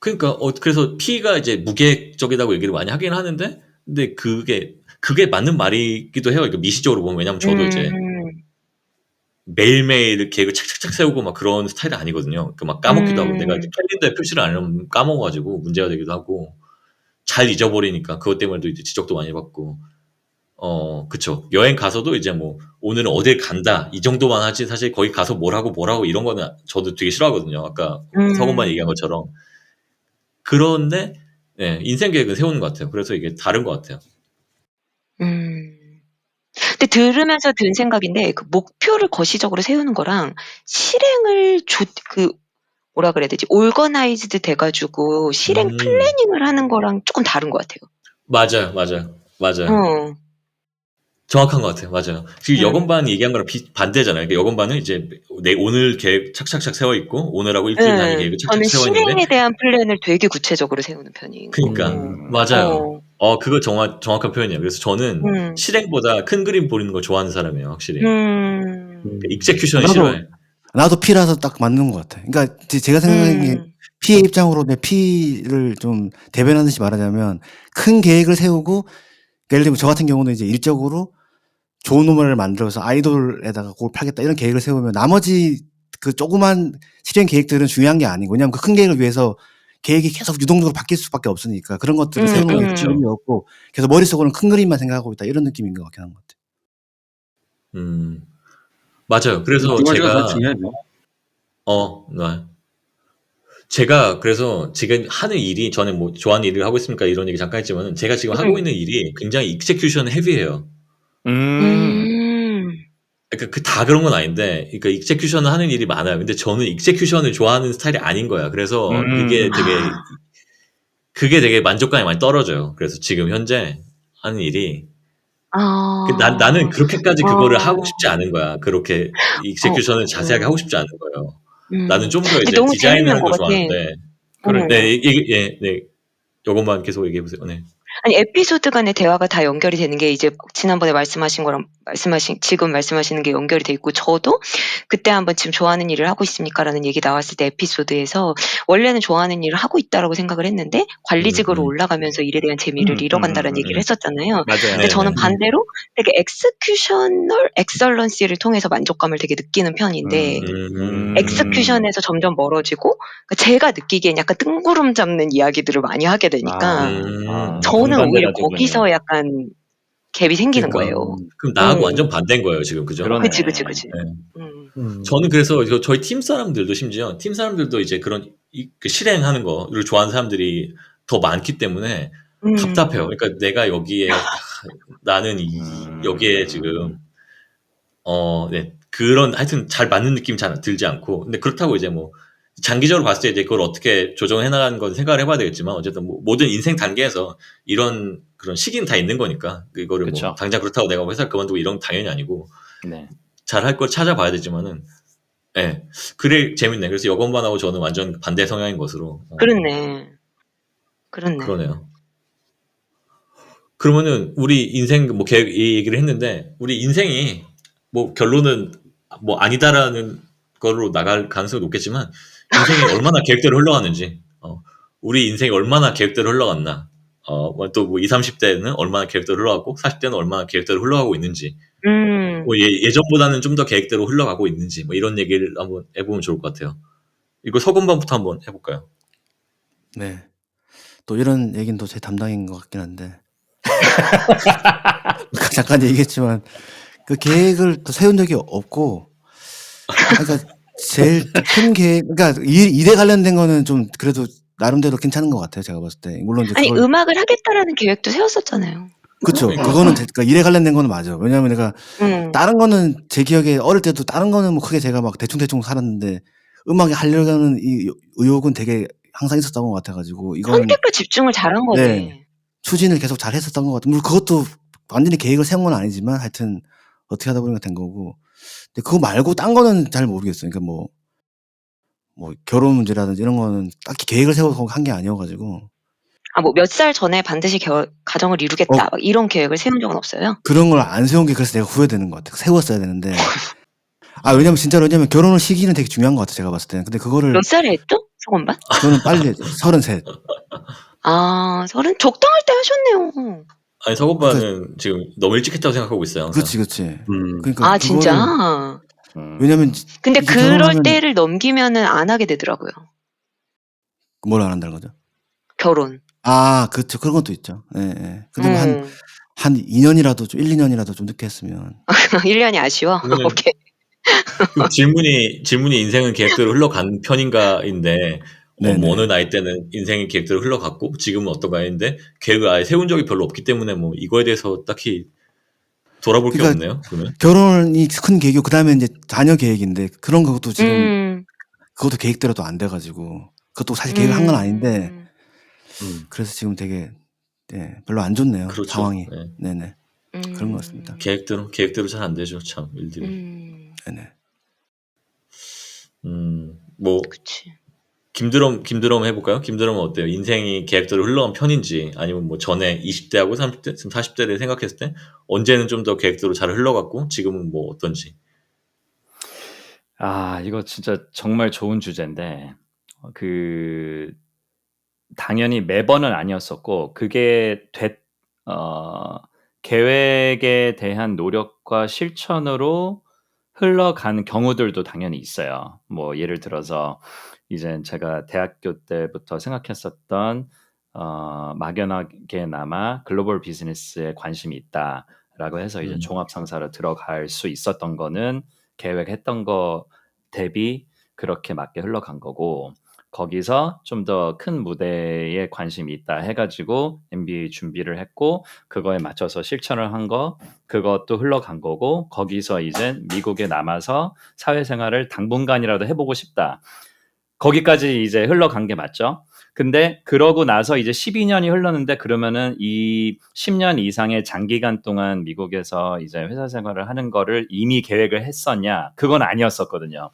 그러니까 그래서 P가 이제 무계획적이라고 얘기를 많이 하긴 하는데 근데 그게 맞는 말이기도 해요. 그러니까 미시적으로 보면 왜냐면 저도 이제 매일매일 계획을 착착착 세우고 막 그런 스타일이 아니거든요. 그 막 까먹기도 하고 내가 이제 캘린더에 표시를 안 하면 까먹어가지고 문제가 되기도 하고 잘 잊어버리니까 그것 때문에도 이제 지적도 많이 받고 그쵸. 여행 가서도 이제 뭐 오늘은 어딜 간다 이 정도만 하지 사실 거기 가서 뭘 하고 이런 거는 저도 되게 싫어하거든요. 아까 서건만 얘기한 것처럼. 그런데 네, 인생 계획은 세우는 것 같아요. 그래서 이게 다른 것 같아요. 근데 들으면서 든 생각인데 그 목표를 거시적으로 세우는 거랑 실행을 뭐라 그래야 되지? 올거나이즈드 돼가지고 실행 플래닝을 하는 거랑 조금 다른 것 같아요. 맞아요. 정확한 것 같아요. 맞아요. 지금 여건반 얘기한 거랑 반대잖아요. 그러니까 여건반은 이제 오늘 계획 착착착 세워 있고 오늘하고 일주일 단위 계획을 착착 저는 세워 있는데 실행에 대한 플랜을 되게 구체적으로 세우는 편인 그러니까 거고. 맞아요. 그거 정확한 표현이에요. 그래서 저는 실행보다 큰 그림 보이는 걸 좋아하는 사람이에요. 확실히. 그러니까 익세큐션을 싫어해. 나도 P라서 딱 맞는 것 같아. 그러니까 제가 생각하기에 P의 입장으로 내 P를 좀 대변하듯이 말하자면 큰 계획을 세우고 그러니까 예를 들면 저 같은 경우는 이제 일적으로 좋은 음악을 만들어서 아이돌에다가 그걸 팔겠다 이런 계획을 세우면 나머지 그 조그만 실행 계획들은 중요한 게 아니고 왜냐면 그 큰 계획을 위해서 계획이 계속 유동적으로 바뀔 수밖에 없으니까 그런 것들을 세우는 게 그렇죠. 의미 없고 그래서 머릿속으로는 큰 그림만 생각하고 있다 이런 느낌인 것 같긴 한 것 같아요. 맞아요. 그래서 두 가지가 다 중요하죠. 네. 제가 그래서 지금 하는 일이 저는 뭐 좋아하는 일을 하고 있습니까 이런 얘기 잠깐 했지만은 제가 지금 하고 있는 일이 굉장히 익세큐션 헤비해요. 그러니까 다 그런 건 아닌데, 그러니까 익세큐션을 하는 일이 많아요. 근데 저는 익세큐션을 좋아하는 스타일이 아닌 거야. 그래서 그게 되게 만족감이 많이 떨어져요. 그래서 지금 현재 하는 일이 나는 그렇게까지 그거를 하고 싶지 않은 거야. 그렇게 익세큐션을 자세하게 하고 싶지 않은 거예요. 나는 좀 더 이제 너무 디자인을 재밌는 하는 것 걸 같아. 좋아하는데. 네. 요것만 계속 얘기해 보세요. 네. 아니 에피소드 간의 대화가 다 연결이 되는 게 이제 지난번에 말씀하신 거랑 지금 말씀하시는 게 연결이 돼 있고 저도 그때 한번 지금 좋아하는 일을 하고 있습니까라는 얘기 나왔을 때 에피소드에서 원래는 좋아하는 일을 하고 있다라고 생각을 했는데 관리직으로 올라가면서 일에 대한 재미를 잃어간다라는 얘기를 했었잖아요. 맞아요. 근데 저는 반대로 되게 엑스큐셔널 엑설런시를 통해서 만족감을 되게 느끼는 편인데 엑스큐션에서 점점 멀어지고 그러니까 제가 느끼기엔 약간 뜬구름 잡는 이야기들을 많이 하게 되니까 저는 오히려 거기서 약간 갭이 생기는 그러니까. 거예요. 그럼 나하고 완전 반대인 거예요, 지금. 그죠? 그러네. 그치. 네. 저는 그래서 저희 팀 사람들도 심지어 팀 사람들도 이제 그런 그 실행하는 거를 좋아하는 사람들이 더 많기 때문에 답답해요. 그러니까 내가 여기에 나는 여기에 지금 네. 그런 하여튼 잘 맞는 느낌 잘 들지 않고 근데 그렇다고 이제 뭐 장기적으로 봤을 때 이제 그걸 어떻게 조정해 나가는 건 생각을 해봐야 되겠지만 어쨌든 뭐 모든 인생 단계에서 이런 그런 시기는 다 있는 거니까 이거를 그쵸. 뭐 당장 그렇다고 내가 회사를 그만두고 이런 건 당연히 아니고 네. 잘 할 걸 찾아봐야 되지만은 네. 그래 재밌네. 그래서 여건반하고 저는 완전 반대 성향인 것으로 그렇네. 그러네요. 그러면은 우리 인생 뭐 계획 이 얘기를 했는데 우리 인생이 뭐 결론은 뭐 아니다라는 걸로 나갈 가능성이 높겠지만 인생이 얼마나 계획대로 흘러가는지 우리 인생이 얼마나 계획대로 흘러갔나 또 뭐 20, 30대는 얼마나 계획대로 흘러가고 40대는 얼마나 계획대로 흘러가고 있는지 뭐 예전보다는 좀 더 계획대로 흘러가고 있는지 뭐 이런 얘기를 한번 해보면 좋을 것 같아요. 이거 서건반부터 한번 해볼까요? 네. 또 이런 얘기는 또 제 담당인 것 같긴 한데 잠깐 얘기했지만 그 계획을 또 세운 적이 없고 그러니까 제일 큰 계획 그러니까 일에 관련된 거는 좀 그래도 나름대로 괜찮은 것 같아요. 제가 봤을 때 물론 이제 아니 음악을 하겠다라는 계획도 세웠었잖아요. 그렇죠. 그거는 그러니까 일에 관련된 거는 맞아. 왜냐하면 내가 다른 거는 제 기억에 어릴 때도 다른 거는 뭐 크게 제가 막 대충 살았는데 음악에 하려는 이 의욕은 되게 항상 있었던 것 같아가지고 이거는 선택과 집중을 잘한 거네. 네, 추진을 계속 잘 했었던 것 같아요. 물론 그것도 완전히 계획을 세운 건 아니지만 하여튼 어떻게 하다 보니까 된 거고. 근데 그거 말고 딴 거는 잘 모르겠어요. 그러니까 뭐 결혼 문제라든지 이런 거는 딱히 계획을 세워서 한 게 아니어가지고. 뭐 몇 살 전에 반드시 가정을 이루겠다 막 이런 계획을 세운 적은 없어요? 그런 걸 안 세운 게 그래서 내가 후회되는 것 같아요. 세웠어야 되는데. 왜냐면 결혼을 시기는 되게 중요한 것 같아요. 제가 봤을 때는. 근데 그거를 몇 살에 했죠? 소원반? 저는 빨리 했죠. 33. 적당할 때 하셨네요. 아니 서고빠는 지금 너무 일찍 했다고 생각하고 있어요. 항상. 그렇지. 그러니까 진짜? 왜냐면 근데 이게 그럴 결혼하면 때를 넘기면은 안 하게 되더라고요. 뭘 안 한다는 거죠? 결혼. 그렇죠. 그런 것도 있죠. 예. 근데 뭐 한 2년이라도 좀 1, 2년이라도 좀 늦게 했으면. 1년이 아쉬워? 그러면은 오케이. 그 질문이 인생은 계획대로 흘러간 편인가인데 네네. 어느 나이 때는 인생의 계획대로 흘러갔고 지금은 어떤가인데 계획을 아예 세운 적이 별로 없기 때문에 뭐 이거에 대해서 딱히 돌아볼 게 그러니까 없네요. 그러면 결혼이 큰 계획이고 그다음에 이제 자녀 계획인데 그런 것도 지금 그것도 계획대로도 안 돼가지고 그것도 사실 계획을 한 건 아닌데 그래서 지금 되게 별로 안 좋네요. 그렇죠. 상황이. 네. 네네. 그런 것 같습니다. 계획대로 잘 안 되죠. 참 일들이. 네네. 뭐 그치. 김드럼 해볼까요? 김드럼은 어때요? 인생이 계획대로 흘러간 편인지 아니면 뭐 전에 20대하고 30대, 지금 40대를 생각했을 때 언제는 좀 더 계획대로 잘 흘러갔고 지금은 뭐 어떤지. 이거 진짜 정말 좋은 주제인데 당연히 매번은 아니었었고 그게 계획에 대한 노력과 실천으로 흘러간 경우들도 당연히 있어요. 뭐 예를 들어서 이제 제가 대학교 때부터 생각했었던 막연하게나마 글로벌 비즈니스에 관심이 있다라고 해서 이제 종합 상사로 들어갈 수 있었던 거는 계획했던 거 대비 그렇게 맞게 흘러간 거고 거기서 좀 더 큰 무대에 관심이 있다 해가지고 MBA 준비를 했고 그거에 맞춰서 실천을 한 거 그것도 흘러간 거고 거기서 이제 미국에 남아서 사회생활을 당분간이라도 해보고 싶다. 거기까지 이제 흘러간 게 맞죠. 근데 그러고 나서 이제 12년이 흘렀는데 그러면은 이 10년 이상의 장기간 동안 미국에서 이제 회사 생활을 하는 거를 이미 계획을 했었냐? 그건 아니었었거든요.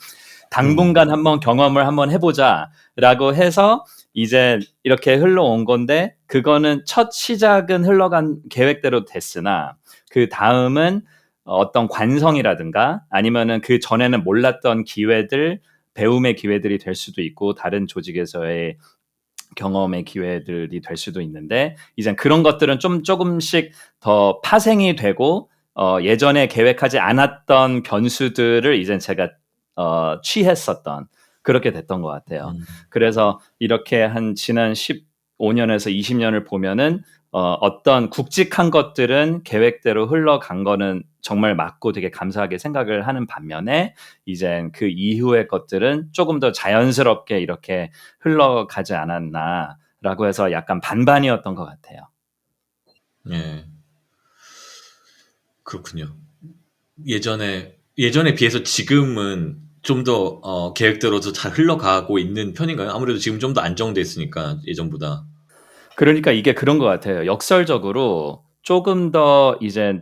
당분간 한번 경험을 한번 해보자라고 해서 이제 이렇게 흘러온 건데 그거는 첫 시작은 흘러간 계획대로 됐으나 그 다음은 어떤 관성이라든가 아니면은 그 전에는 몰랐던 기회들 배움의 기회들이 될 수도 있고 다른 조직에서의 경험의 기회들이 될 수도 있는데 이제 그런 것들은 좀 조금씩 더 파생이 되고 예전에 계획하지 않았던 변수들을 이제 제가 취했었던 그렇게 됐던 것 같아요. 그래서 이렇게 한 지난 15년에서 20년을 보면은 어떤 굵직한 것들은 계획대로 흘러간 거는 정말 맞고 되게 감사하게 생각을 하는 반면에 이제 그 이후의 것들은 조금 더 자연스럽게 이렇게 흘러가지 않았나라고 해서 약간 반반이었던 것 같아요. 네. 그렇군요. 예전에 비해서 지금은 좀 더 계획대로도 잘 흘러가고 있는 편인가요? 아무래도 지금 좀 더 안정돼 있으니까 예전보다. 그러니까 이게 그런 것 같아요. 역설적으로 조금 더 이제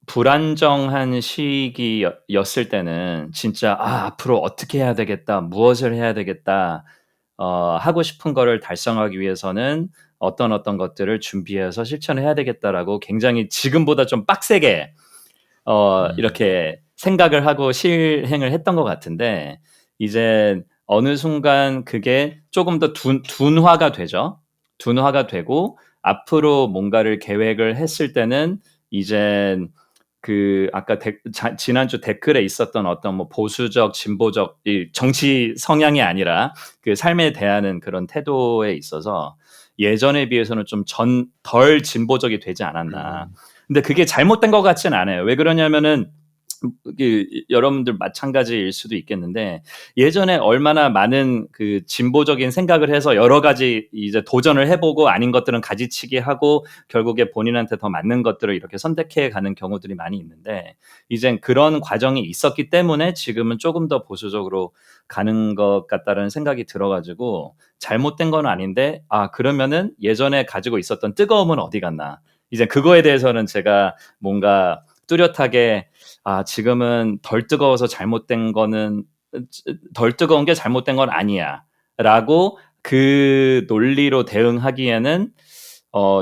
불안정한 시기였을 때는 진짜 앞으로 어떻게 해야 되겠다, 무엇을 해야 되겠다, 하고 싶은 거를 달성하기 위해서는 어떤 것들을 준비해서 실천을 해야 되겠다라고 굉장히 지금보다 좀 빡세게 이렇게 생각을 하고 실행을 했던 것 같은데 이제 어느 순간 그게 조금 더 둔화가 되죠. 둔화가 되고 앞으로 뭔가를 계획을 했을 때는 이제 아까 지난주 댓글에 있었던 어떤 뭐 보수적, 진보적 이 정치 성향이 아니라 그 삶에 대하는 그런 태도에 있어서 예전에 비해서는 좀 덜 진보적이 되지 않았나. 근데 그게 잘못된 것 같지는 않아요. 왜 그러냐면은 여러분들 마찬가지일 수도 있겠는데 예전에 얼마나 많은 그 진보적인 생각을 해서 여러 가지 이제 도전을 해보고 아닌 것들은 가지치기 하고 결국에 본인한테 더 맞는 것들을 이렇게 선택해 가는 경우들이 많이 있는데 이젠 그런 과정이 있었기 때문에 지금은 조금 더 보수적으로 가는 것 같다는 생각이 들어가지고 잘못된 건 아닌데 그러면은 예전에 가지고 있었던 뜨거움은 어디 갔나 이제 그거에 대해서는 제가 뭔가 뚜렷하게 지금은 덜 뜨거워서 잘못된 거는 덜 뜨거운 게 잘못된 건 아니야 라고 그 논리로 대응하기에는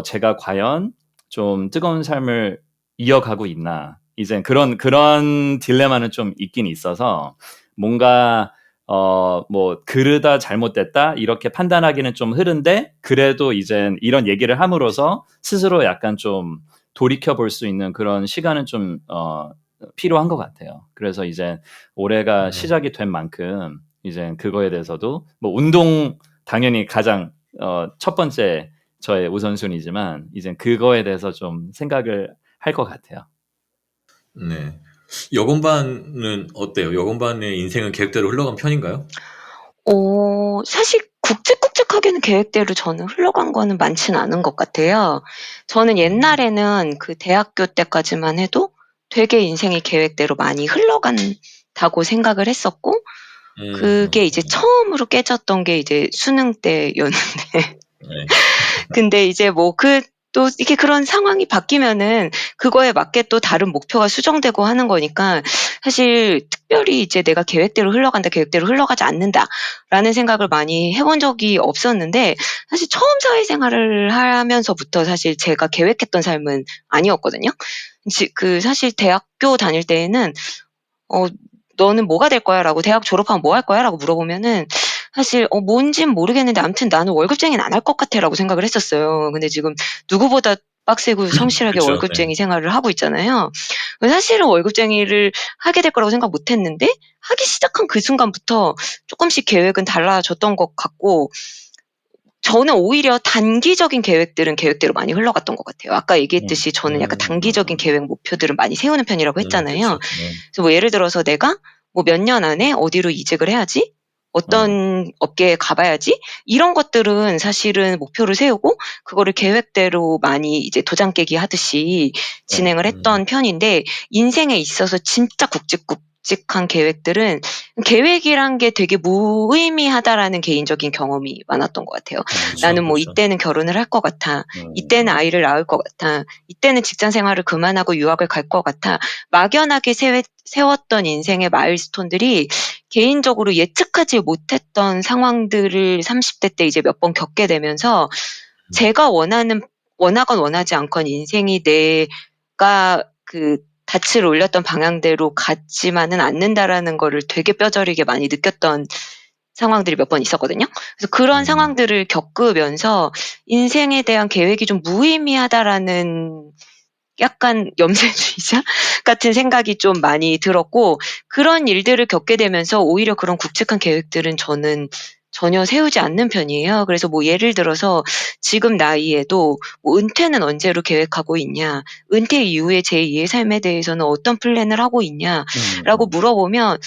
제가 과연 좀 뜨거운 삶을 이어가고 있나 이제 그런 딜레마는 좀 있긴 있어서 뭔가 뭐 그르다 잘못됐다 이렇게 판단하기는 좀 흐른데 그래도 이젠 이런 얘기를 함으로써 스스로 약간 좀 돌이켜 볼 수 있는 그런 시간은 좀 필요한 것 같아요. 그래서 이제 올해가 시작이 된 만큼 이제 그거에 대해서도 뭐 운동 당연히 가장 첫 번째 저의 우선순위지만 이제 그거에 대해서 좀 생각을 할 것 같아요. 네. 여건반은 어때요? 여건반의 인생은 계획대로 흘러간 편인가요? 사실 굵직굵직하게는 계획대로 저는 흘러간 거는 많지는 않은 것 같아요. 저는 옛날에는 그 대학교 때까지만 해도 되게 인생이 계획대로 많이 흘러간다고 생각을 했었고 그게 이제 처음으로 깨졌던 게 이제 수능 때였는데 네. 근데 이제 또 이렇게 그런 상황이 바뀌면은 그거에 맞게 또 다른 목표가 수정되고 하는 거니까 사실 특별히 이제 '내가 계획대로 흘러간다. 계획대로 흘러가지 않는다.'라는 생각을 많이 해본 적이 없었는데 사실 처음 사회생활을 하면서부터 사실 제가 계획했던 삶은 아니었거든요. 사실 대학교 다닐 때에는 "너는 뭐가 될 거야?"라고 "대학 졸업하면 뭐 할 거야?"라고 물어보면은 사실 뭔진 모르겠는데 아무튼 '나는 월급쟁이는 안 할 것 같아.'라고 생각을 했었어요. 근데 지금 누구보다 빡세고 성실하게 그쵸. 네. 월급쟁이 생활을 하고 있잖아요. 사실은 월급쟁이를 하게 될 거라고 생각 못 했는데 하기 시작한 그 순간부터 쪼끔씩 계획은 달라졌던 것 같고 저는 오히려 단기적인 계획들은 계획대로 많이 흘러갔던 것 같아요. 아까 얘기했듯이 저는 약간 단기적인 계획 목표들을 많이 세우는 편이라고 했잖아요. 그쵸. 네. 그래서 뭐 예를 들어서 내가 뭐 몇 년 안에 어디로 이직을 해야지, 어떤 업계에 가봐야지 이런 것들은 사실은 목표를 세우고 그거를 계획대로 많이 이제 도장 깨기 하듯이 진행을 했던 편인데 인생에 있어서 진짜 굵직굵직한 계획들은 계획이란 게 되게 무의미하다라는 개인적인 경험이 많았던 것 같아요. 나는 뭐 그쵸. 이때는 결혼을 할 것 같아. 이때는 아이를 낳을 것 같아. 이때는 직장 생활을 그만하고 유학을 갈 것 같아. 막연하게 세웠던 인생의 마일스톤들이 개인적으로 예측하지 못했던 상황들을 30대 때 이제 몇 번 겪게 되면서 제가 원하건 원하지 않건 인생이 내가 그 닻을 올렸던 방향대로 가지만은 않는다라는 거를 되게 뼈저리게 많이 느꼈던 상황들이 몇 번 있었거든요. 그래서 그런 상황들을 겪으면서 '인생에 대한 계획이 좀 무의미하다.'라는 약간 염세주의자 같은 생각이 좀 많이 들었고 그런 일들을 겪게 되면서 오히려 그런 굵직한 계획들은 저는 전혀 세우지 않는 편이에요. 그래서 뭐 예를 들어서 지금 나이에도 뭐 '은퇴는 언제로 계획하고 있냐? 은퇴 이후의 제2의 삶에 대해서는 어떤 플랜을 하고 있냐?'라고 물어보면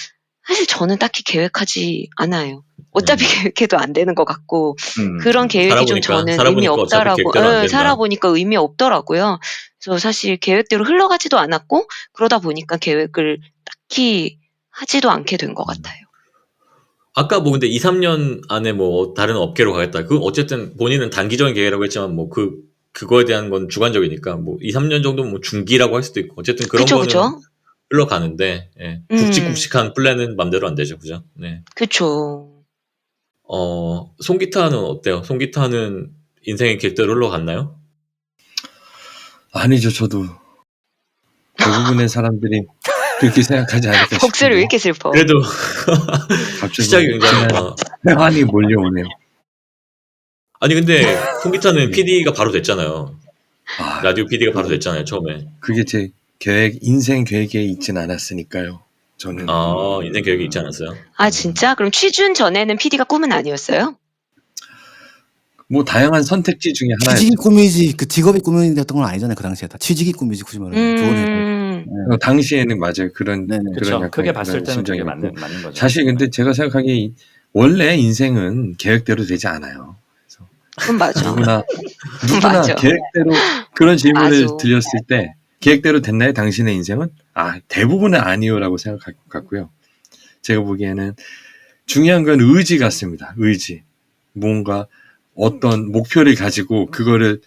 사실 저는 딱히 계획하지 않아요. 어차피 계획해도 안 되는 것 같고 그런 계획이 좀 저는 의미 살아보니까 어차피 없다라고 계획대로 안 된다. 살아보니까 의미 없더라고요. 그래서 사실 계획대로 흘러가지도 않았고 그러다 보니까 계획을 딱히 하지도 않게 된 것 같아요. 아까 뭐 근데 2-3년 안에 뭐 다른 업계로 가겠다. 그 어쨌든 본인은 단기적인 계획이라고 했지만 뭐 그거에 대한 건 주관적이니까 뭐 2-3년 정도면 뭐 중기라고 할 수도 있고 어쨌든 그런 거는 그쵸. 흘러가는데 굵직굵직한 플랜은 맘대로 안 되죠. 그죠? 네. 그쵸. 송기타는 어때요? 송기타는 인생의 계획대로 흘러갔나요? 아니죠. 저도 대부분의 사람들이 그렇게 생각하지 않을까 목소리 왜 싶은데요. 이렇게 슬퍼? 그래도 갑자기 시작이 굉장히 회한이 몰려오네요. 아니 근데 송기타는 PD가 바로 됐잖아요. 아, 라디오 PD가 바로 됐잖아요. 처음에. 그게 제 인생 계획에 있진 않았으니까요. 저는 인생 계획이 있지 않았어요? 아 진짜? 그럼 취준 전에는 PD가 꿈은 아니었어요? 뭐 다양한 선택지 중에 취직이 하나였죠. 꿈이지 그 직업이 꿈이었던 건 아니잖아요. 그 당시에 다 취직이 꿈이지 굳이 말하면 좋은 회사. 당시에는 맞아요. 그런 그렇죠. 약간 크게 봤을 그런 때는 그게 심정이었고. 맞는 거죠. 사실 근데 제가 생각하기에 원래 인생은 계획대로 되지 않아요. 그건 맞아. 누구나 맞아. 계획대로 그런 질문을 맞아. 드렸을 때 계획대로 됐나요? 당신의 인생은? 대부분은 아니요라고 생각했고요. 제가 보기에는 중요한 건 의지 같습니다. 의지. 뭔가 어떤 목표를 가지고 그거를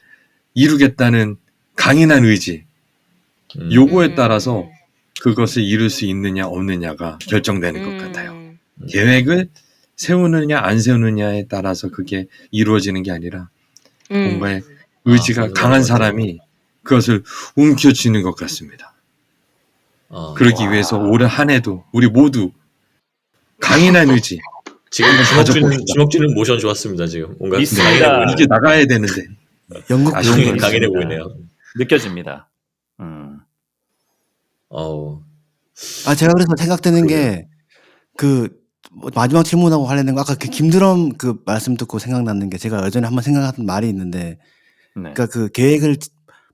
이루겠다는 강인한 의지. 요거에 따라서 그것을 이룰 수 있느냐 없느냐가 결정되는 것 같아요. 계획을 세우느냐 안 세우느냐에 따라서 그게 이루어지는 게 아니라 뭔가의 의지가 강한 사람이 그것을 움켜쥐는 것 같습니다. 그러기 위해서 올해 한 해도 우리 모두 강인한 의지. 지금 주먹쥐는 모션 좋았습니다. 지금 뭔가 있습니다. 이게 나가야 되는데 영국 강인해 보이네요. 느껴집니다. 제가 그래서 생각되는 게 마지막 질문하고 관련된 거 아까 그 김드럼 그 말씀 듣고 생각나는 게 제가 예전에 한번 생각했던 말이 있는데 그러니까 그 계획을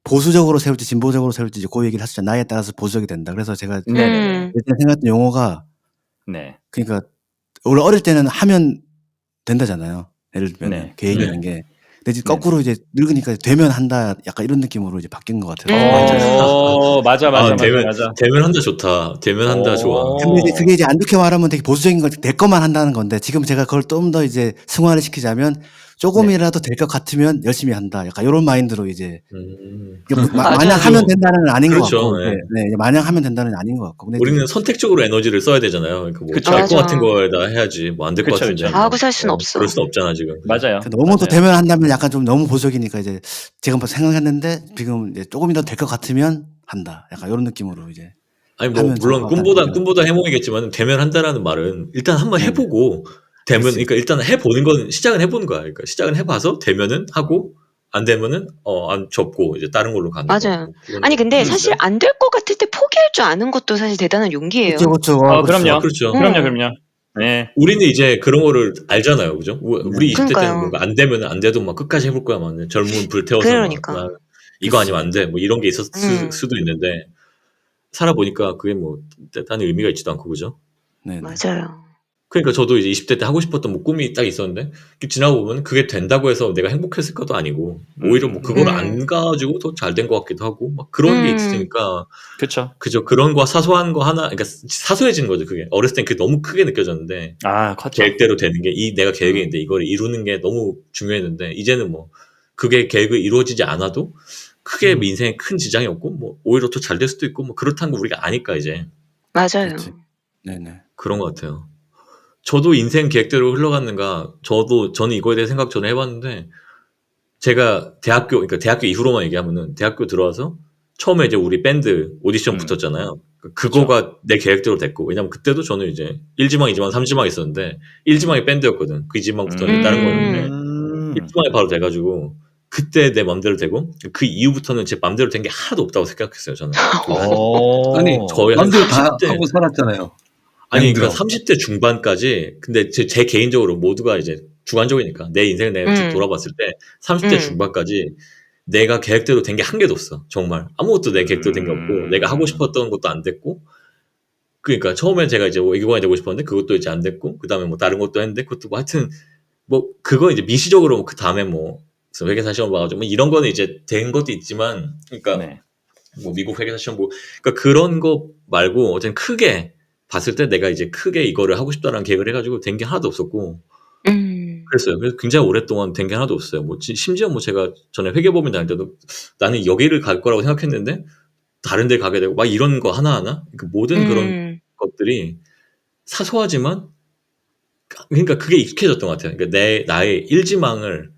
보수적으로 세울지 진보적으로 세울지 그 얘기를 하시죠. 나이에 따라서 보수적이 된다. 그래서 제가 예전에 생각했던 용어가 그러니까 원래 어릴 때는 하면 된다잖아요. 예를 들면 계획이라는 게. 근데 이제 거꾸로 이제 늙으니까 되면 한다. 약간 이런 느낌으로 이제 바뀐 것 같아요. 맞아. 되면 한다 좋다. 되면 한다 좋아. 근데 이제 그게 이제 안 좋게 말하면 되게 보수적인 거 될 것만 한다는 건데 지금 제가 그걸 좀 더 이제 승화를 시키자면 조금이라도 될 것 같으면 열심히 한다. 약간 이런 마인드로 이제 마냥 하면 된다는 건 아닌 것 같고, 마냥 하면 된다는 건 아닌 것 같고. 근데 우리는 선택적으로 에너지를 써야 되잖아요. 그러니까 될 것 같은 거에다 해야지. 뭐 안 될 것 같은데. 다 하고 살 수는 없어. 그럴 수는 없잖아 지금. 맞아요. 너무 또 되면 한다면 약간 좀 너무 보수적이니까 이제 제가 생각했는데 지금 이제 조금이라도 될 것 같으면 한다. 약간 이런 느낌으로 이제. 아니 뭐 물론 꿈보다 해몽이겠지만 되면 한다라는 말은 일단 한번 해보고 되면 그러니까 일단 해보는 건 시작은 해보는 거야. 그러니까 시작은 해봐서 되면은 하고 안 되면은 안 접고 이제 다른 걸로 가는 거. 맞아요. 아니 근데 사실 안 될 것 같을 때 포기할 줄 아는 것도 사실 대단한 용기예요. 그렇죠. 그럼요. 그렇죠. 그럼요. 네. 우리는 이제 그런 거를 알잖아요, 그죠? 우리 20대 때는 뭔가 안 되면 안 돼도 막 끝까지 해볼 거야, 막 젊은 불태워서 그러니까. 이거 아니면 안 돼, 뭐 이런 게 있었을 수도 있는데 살아보니까 그게 뭐 딴 의미가 있지도 않고 그죠? 네. 맞아요. 그러니까 저도 이제 20대 때 하고 싶었던 뭐 꿈이 딱 있었는데 지나고 보면 그게 된다고 해서 내가 행복했을 것도 아니고 오히려 뭐 그걸 안 가지고 더 잘 된 것 같기도 하고 막 그런 게 있으니까 그죠 그런 거 사소한 거 하나 그러니까 사소해지는 거죠. 그게 어렸을 땐 그게 너무 크게 느껴졌는데 컸죠. 계획대로 되는 게 내가 계획이 있는데 이걸 이루는 게 너무 중요했는데 이제는 뭐 그게 계획이 이루어지지 않아도 크게 인생에 큰 지장이 없고 뭐 오히려 더 잘 될 수도 있고 뭐 그렇다는 거 우리가 아니까 이제 맞아요. 네네. 그런 것 같아요. 저도 인생 계획대로 흘러갔는가 저는 이거에 대해 생각 전에 해봤는데 제가 그러니까 대학교 이후로만 얘기하면은 대학교 들어와서 처음에 이제 우리 밴드 오디션 붙었잖아요. 그거가 내 계획대로 됐고 왜냐면 그때도 저는 이제 1지망, 2지망, 3지망 있었는데 1지망이 밴드였거든. 그 2지망 붙었는데 다른 거였는데 1지망이 바로 돼가지고 그때 내 맘대로 되고 그 이후부터는 제 맘대로 된 게 하나도 없다고 생각했어요. 저는. 아니 거의 한 맘대로 다 30대 하고 살았잖아요. 아니 그러니까 30대 중반까지 근데 제 개인적으로 모두가 이제 주관적이니까 내 인생을 내가 쭉 돌아봤을 때 30대 중반까지 내가 계획대로 된 게 한 개도 없어. 정말 아무것도 내 계획대로 된 게 없고 내가 하고 싶었던 것도 안 됐고 그러니까 처음에 제가 이제 외교관이 되고 싶었는데 그것도 이제 안 됐고 그다음에 뭐 다른 것도 했는데 그것도 뭐 하여튼 뭐 그거 이제 미시적으로 그 다음에 뭐 회계사 시험 봐가지고 뭐 이런 거는 이제 된 것도 있지만 그러니까 뭐 미국 회계사 시험 뭐 그러니까 그런 거 말고 어쨌든 크게 봤을 때 내가 이제 크게 이거를 하고 싶다라는 계획을 해가지고 된 게 하나도 없었고 그랬어요. 그래서 굉장히 오랫동안 된 게 하나도 없어요. 뭐 심지어 뭐 제가 전에 회계법인 다닐 때도 나는 여기를 갈 거라고 생각했는데 다른 데 가게 되고 막 이런 거 하나하나 그 모든 그런 것들이 사소하지만 그러니까 그게 익숙해졌던 것 같아요. 그러니까 나의 1지망을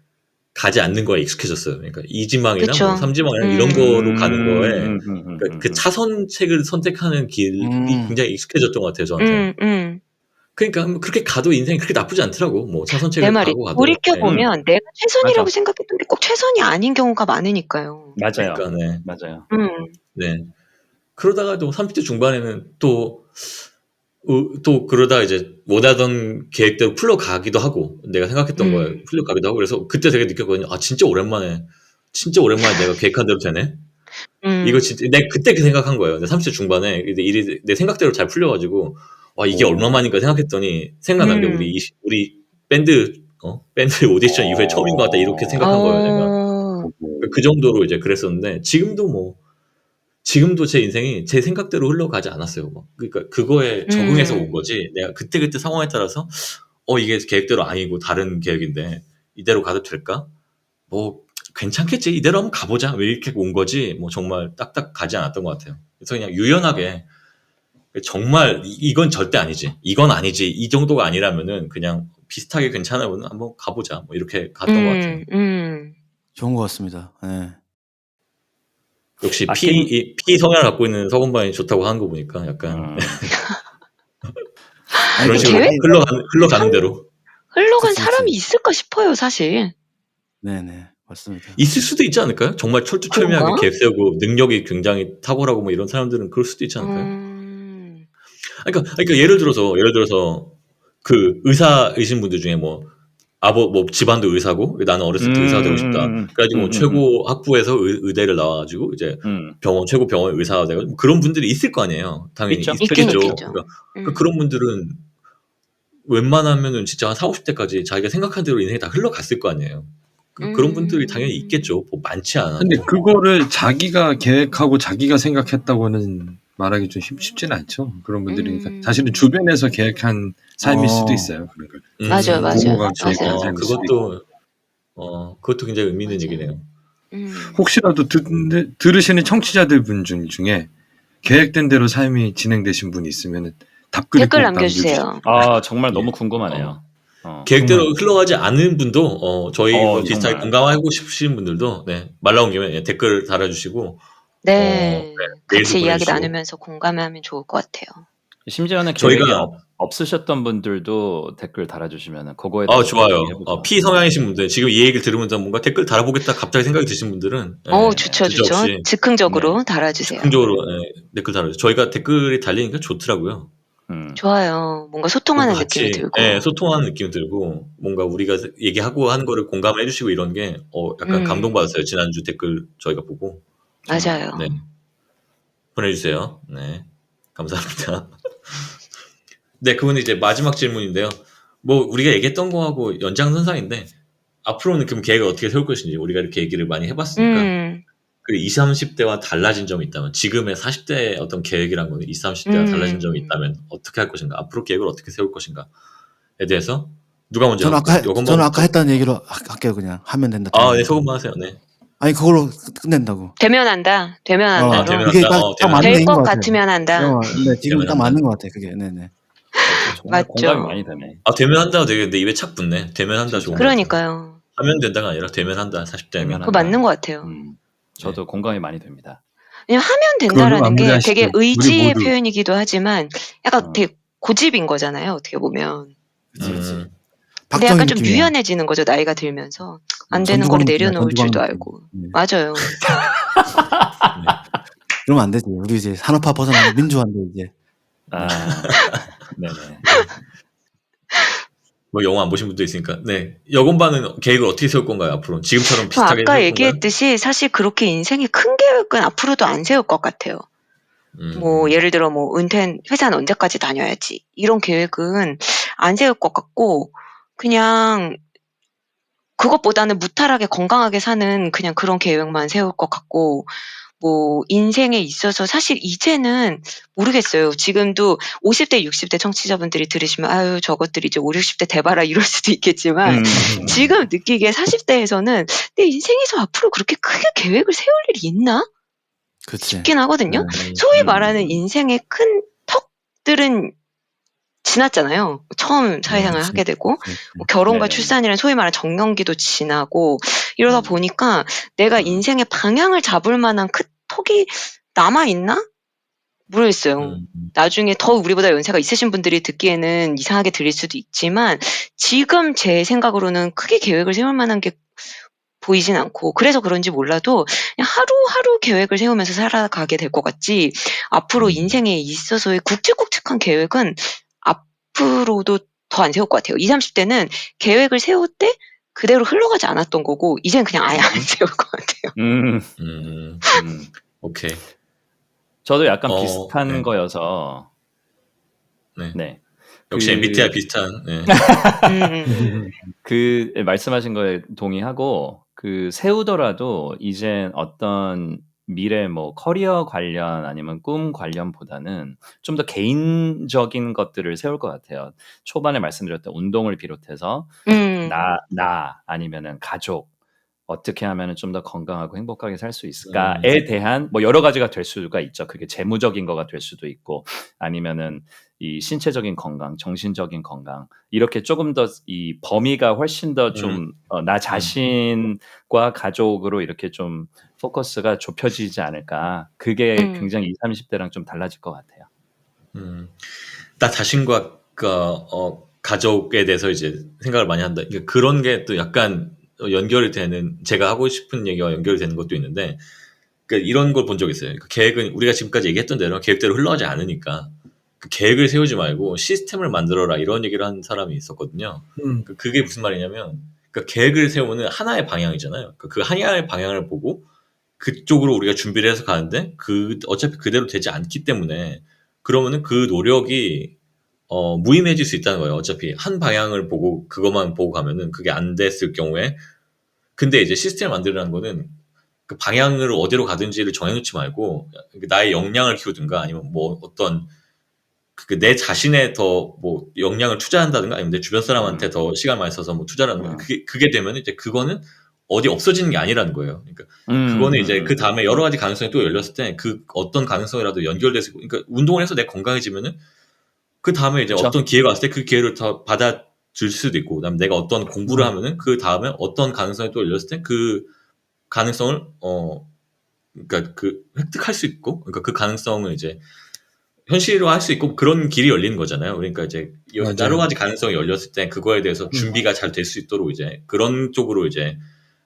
가지 않는 거에 익숙해졌어요. 그러니까 2지망이나 뭐 3지망이나 이런 거로 가는 거에 그러니까 그 차선책을 선택하는 길이 굉장히 익숙해졌던 것 같아요. 저한테. 그러니까 뭐 그렇게 가도 인생이 그렇게 나쁘지 않더라고. 뭐 차선책을 내 말이 가고 가도. 돌이켜보면 내가 최선이라고 생각했던 게 꼭 최선이 아닌 경우가 많으니까요. 맞아요. 그러니까 네. 맞아요. 네. 그러다가도 30대 중반에는 또 그러다 이제 원하던 계획대로 풀러가기도 하고 내가 생각했던 거에 풀려가기도 하고 그래서 그때 되게 느꼈거든요. 진짜 오랜만에 내가 계획한 대로 되네. 이거 진짜 내가 그때 그 생각한 거예요. 내 30대 중반에 일이 내 생각대로 잘 풀려가지고 와 이게 얼마만인가 생각했더니 생각난 게 우리 밴드 오디션 이후에 처음인 것 같다 이렇게 생각한 거예요. 내가 그 정도로 이제 그랬었는데 지금도 제 인생이 제 생각대로 흘러가지 않았어요. 그러니까 그거에 적응해서 온 거지. 내가 그때 상황에 따라서 이게 계획대로 아니고 다른 계획인데 이대로 가도 될까? 뭐 괜찮겠지. 이대로 한번 가보자. 왜 이렇게 온 거지? 뭐 정말 딱딱 가지 않았던 것 같아요. 그래서 그냥 유연하게 정말 이건 절대 아니지. 이건 아니지. 이 정도가 아니라면은 그냥 비슷하게 괜찮으면 한번 가보자. 뭐 이렇게 갔던 것 같아요. 좋은 것 같습니다. 네. 역시 P 성향을 갖고 있는 서건반이 좋다고 하는 거 보니까 약간 그런 식으로 흘러가는 대로 흘러간 사람이 있을까 싶어요, 사실. 네네. 맞습니다. 있을 수도 있지 않을까요? 정말 철두철미하게 계획 세우고 능력이 굉장히 탁월하고 뭐 이런 사람들은 그럴 수도 있지 않을까요? 그러니까 예를 들어서 그 의사이신 분들 중에 뭐 집안도 의사고 나는 어렸을 때 의사가 되고 싶다. 그래가지고 최고 학부에서 의대를 나와가지고 이제 최고 병원 의사가 되고 그런 분들이 있을 거 아니에요. 당연히 있겠죠. 그러니까 그런 분들은 웬만하면은 진짜 한 40, 50대까지 자기가 생각한 대로 인생이 다 흘러갔을 거 아니에요. 그런 분들이 당연히 있겠죠. 뭐 많지 않아도. 근데 그거를 자기가 계획하고 자기가 생각했다고는 말하기 좀 쉽지는 않죠. 그런 분들이 사실은 주변에서 계획한 삶일 수도 있어요. 맞아요. 부모가 계획한 삶일 수도 있고. 그것도 굉장히 의미 있는 얘기네요. 혹시라도 들으시는 청취자들 분 중에 계획된 대로 삶이 진행되신 분이 있으면 댓글 남겨주세요. 정말 너무 궁금하네요. 계획대로 흘러가지 않은 분도 저희 비슷하게 공감하고 싶으신 분들도 말 나온 김에 댓글 달아주시고 같이 이야기 나누면서 공감하면 좋을 것 같아요. 심지어는 계획이 없으셨던 분들도 댓글 달아주시면 그거에 대해서 좋아요. P 성향이신 분들 지금 이 얘기를 들으면서 뭔가 댓글 달아보겠다 갑자기 생각이 드신 분들은 좋죠. 즉흥적으로 달아주세요. 즉흥적으로 댓글 달아주세요. 저희가 댓글이 달리니까 좋더라고요. 좋아요. 뭔가 소통하는 느낌이 들고. 소통하는 느낌이 들고 뭔가 우리가 얘기하고 하는 거를 공감해 주시고 이런 게 약간 감동받았어요. 지난주 댓글 저희가 보고. 맞아요. 네. 보내주세요. 네. 감사합니다. 네, 그건 이제 마지막 질문인데요. 뭐 우리가 얘기했던 거하고 연장선상인데 앞으로는 그럼 계획을 어떻게 세울 것인지 우리가 이렇게 얘기를 많이 해봤으니까 그 20, 30대와 달라진 점이 있다면 지금의 40대의 어떤 계획이란 거는 20, 30대와 달라진 점이 있다면 어떻게 할 것인가? 앞으로 계획을 어떻게 세울 것인가에 대해서 누가 먼저 저는 아까 했다는 얘기로 할게요. 그냥 하면 된다. 네, 소금만 하세요. 네. 아니 그걸로 끝낸다고. 되면 한다. 이게 딱 맞는 될 것 같으면 한다. 네, 지금 딱 맞는 것 같아. 그게. 네네. 정말 맞죠. 공감이 많이 되네. 되면 한다가 되게 내 입에 착 붙네. 되면 한다 좋은 거. 그러니까요. 하면 된다가 아니라 되면 한다. 40대면. 그거 맞는 것 같아요. 저도 공감이 많이 됩니다. 그냥 하면 된다라는 게 되게 의지의 표현이기도 하지만 약간 되게 고집인 거잖아요. 어떻게 보면. 그치. 근데 약간 좀 유연해지는 거죠. 나이가 들면서. 안 되는 거를 내려놓을 줄도 알고. 맞아요. 그러면 안 되지. 우리 이제 산업화 벗어나는 민주화인데 이제. 네네. 뭐 영화 안 보신 분도 있으니까. 네. 여건반은 계획을 어떻게 세울 건가요? 앞으로 지금처럼 비슷하게 아까 얘기했듯이 사실 그렇게 인생의 큰 계획은 앞으로도 안 세울 것 같아요. 뭐 예를 들어 뭐 회사는 언제까지 다녀야지 이런 계획은 안 세울 것 같고 그냥 그것보다는 무탈하게 건강하게 사는 그냥 그런 계획만 세울 것 같고 뭐 인생에 있어서 사실 이제는 모르겠어요. 지금도 50대, 60대 청취자분들이 들으시면 아유 저것들이 이제 5, 60대 돼봐라 이럴 수도 있겠지만 지금 느끼기에 40대에서는 내 인생에서 앞으로 그렇게 크게 계획을 세울 일이 있나? 싶긴 하거든요. 소위 말하는 인생의 큰 턱들은 지났잖아요. 처음 사회생활을 하게 되고 뭐 결혼과 출산이라는 소위 말하는 정년기도 지나고 이러다 보니까 내가 인생의 방향을 잡을 만한 큰 턱이 남아있나? 모르겠어요. 나중에 더 우리보다 연세가 있으신 분들이 듣기에는 이상하게 들릴 수도 있지만 지금 제 생각으로는 크게 계획을 세울 만한 게 보이진 않고 그래서 그런지 몰라도 그냥 하루하루 계획을 세우면서 살아가게 될 것 같지 앞으로 인생에 있어서의 굵직굵직한 계획은 앞으로도 더 안 세울 것 같아요. 20, 30대는 계획을 세울 때 그대로 흘러가지 않았던 거고 이제는 그냥 아예 안 세울 것 같아요. 오케이. 저도 약간 어, 비슷한 네. 거여서 네. 네. 역시 MBTI 비슷한. 네. 그 말씀하신 거에 동의하고 세우더라도 이젠 어떤 미래 뭐 커리어 관련 아니면 꿈 관련보다는 좀 더 개인적인 것들을 세울 것 같아요. 초반에 말씀드렸던 운동을 비롯해서 나 아니면은 가족 어떻게 하면은 좀 더 건강하고 행복하게 살 수 있을까에 대한 뭐 여러 가지가 될 수가 있죠. 그게 재무적인 거가 될 수도 있고 아니면은 이 신체적인 건강, 정신적인 건강 이렇게 조금 더 이 범위가 훨씬 더 좀 나 자신과 가족으로 이렇게 좀 포커스가 좁혀지지 않을까. 그게 굉장히 20, 30대랑 좀 달라질 것 같아요. 나 자신과 가족에 대해서 이제 생각을 많이 한다. 그런 게 또 약간 연결이 되는, 제가 하고 싶은 얘기와 연결이 되는 것도 있는데, 그러니까 이런 걸 본 적 있어요. 그 계획은 우리가 지금까지 얘기했던 대로 계획대로 흘러가지 않으니까 그 계획을 세우지 말고 시스템을 만들어라, 이런 얘기를 한 사람이 있었거든요. 그게 무슨 말이냐면, 그러니까 계획을 세우는 하나의 방향이잖아요. 그 하나의 방향을 보고 그쪽으로 우리가 준비를 해서 가는데 어차피 그대로 되지 않기 때문에, 그러면은 그 노력이 무의미해질 수 있다는 거예요. 어차피 한 방향을 보고 그것만 보고 가면은 그게 안 됐을 경우에. 근데 이제 시스템을 만들라는 거는 그 방향을 어디로 가든지를 정해놓지 말고 나의 역량을 키우든가 아니면 뭐 어떤 내 자신에 더 뭐 역량을 투자한다든가 아니면 내 주변 사람한테 더 시간 많이 써서 뭐 투자하는 거, 그게 되면 이제 그거는 어디 없어지는 게 아니라는 거예요. 그러니까 그거는 이제 그 다음에 여러 가지 가능성이 또 열렸을 때 그 어떤 가능성이라도 연결돼서, 그러니까 운동을 해서 내 건강해지면은 그 다음에 이제 그쵸. 어떤 기회가 왔을 때 그 기회를 더 받아줄 수도 있고, 그다음에 내가 어떤 공부를 하면은 그 다음에 어떤 가능성이 또 열렸을 때 그 가능성을 그러니까 획득할 수 있고, 그러니까 그 가능성을 이제 현실화할 수 있고, 그런 길이 열리는 거잖아요. 그러니까 이제 여러 가지 가능성이 열렸을 때 그거에 대해서 준비가 잘 될 수 있도록 이제 그런 쪽으로 이제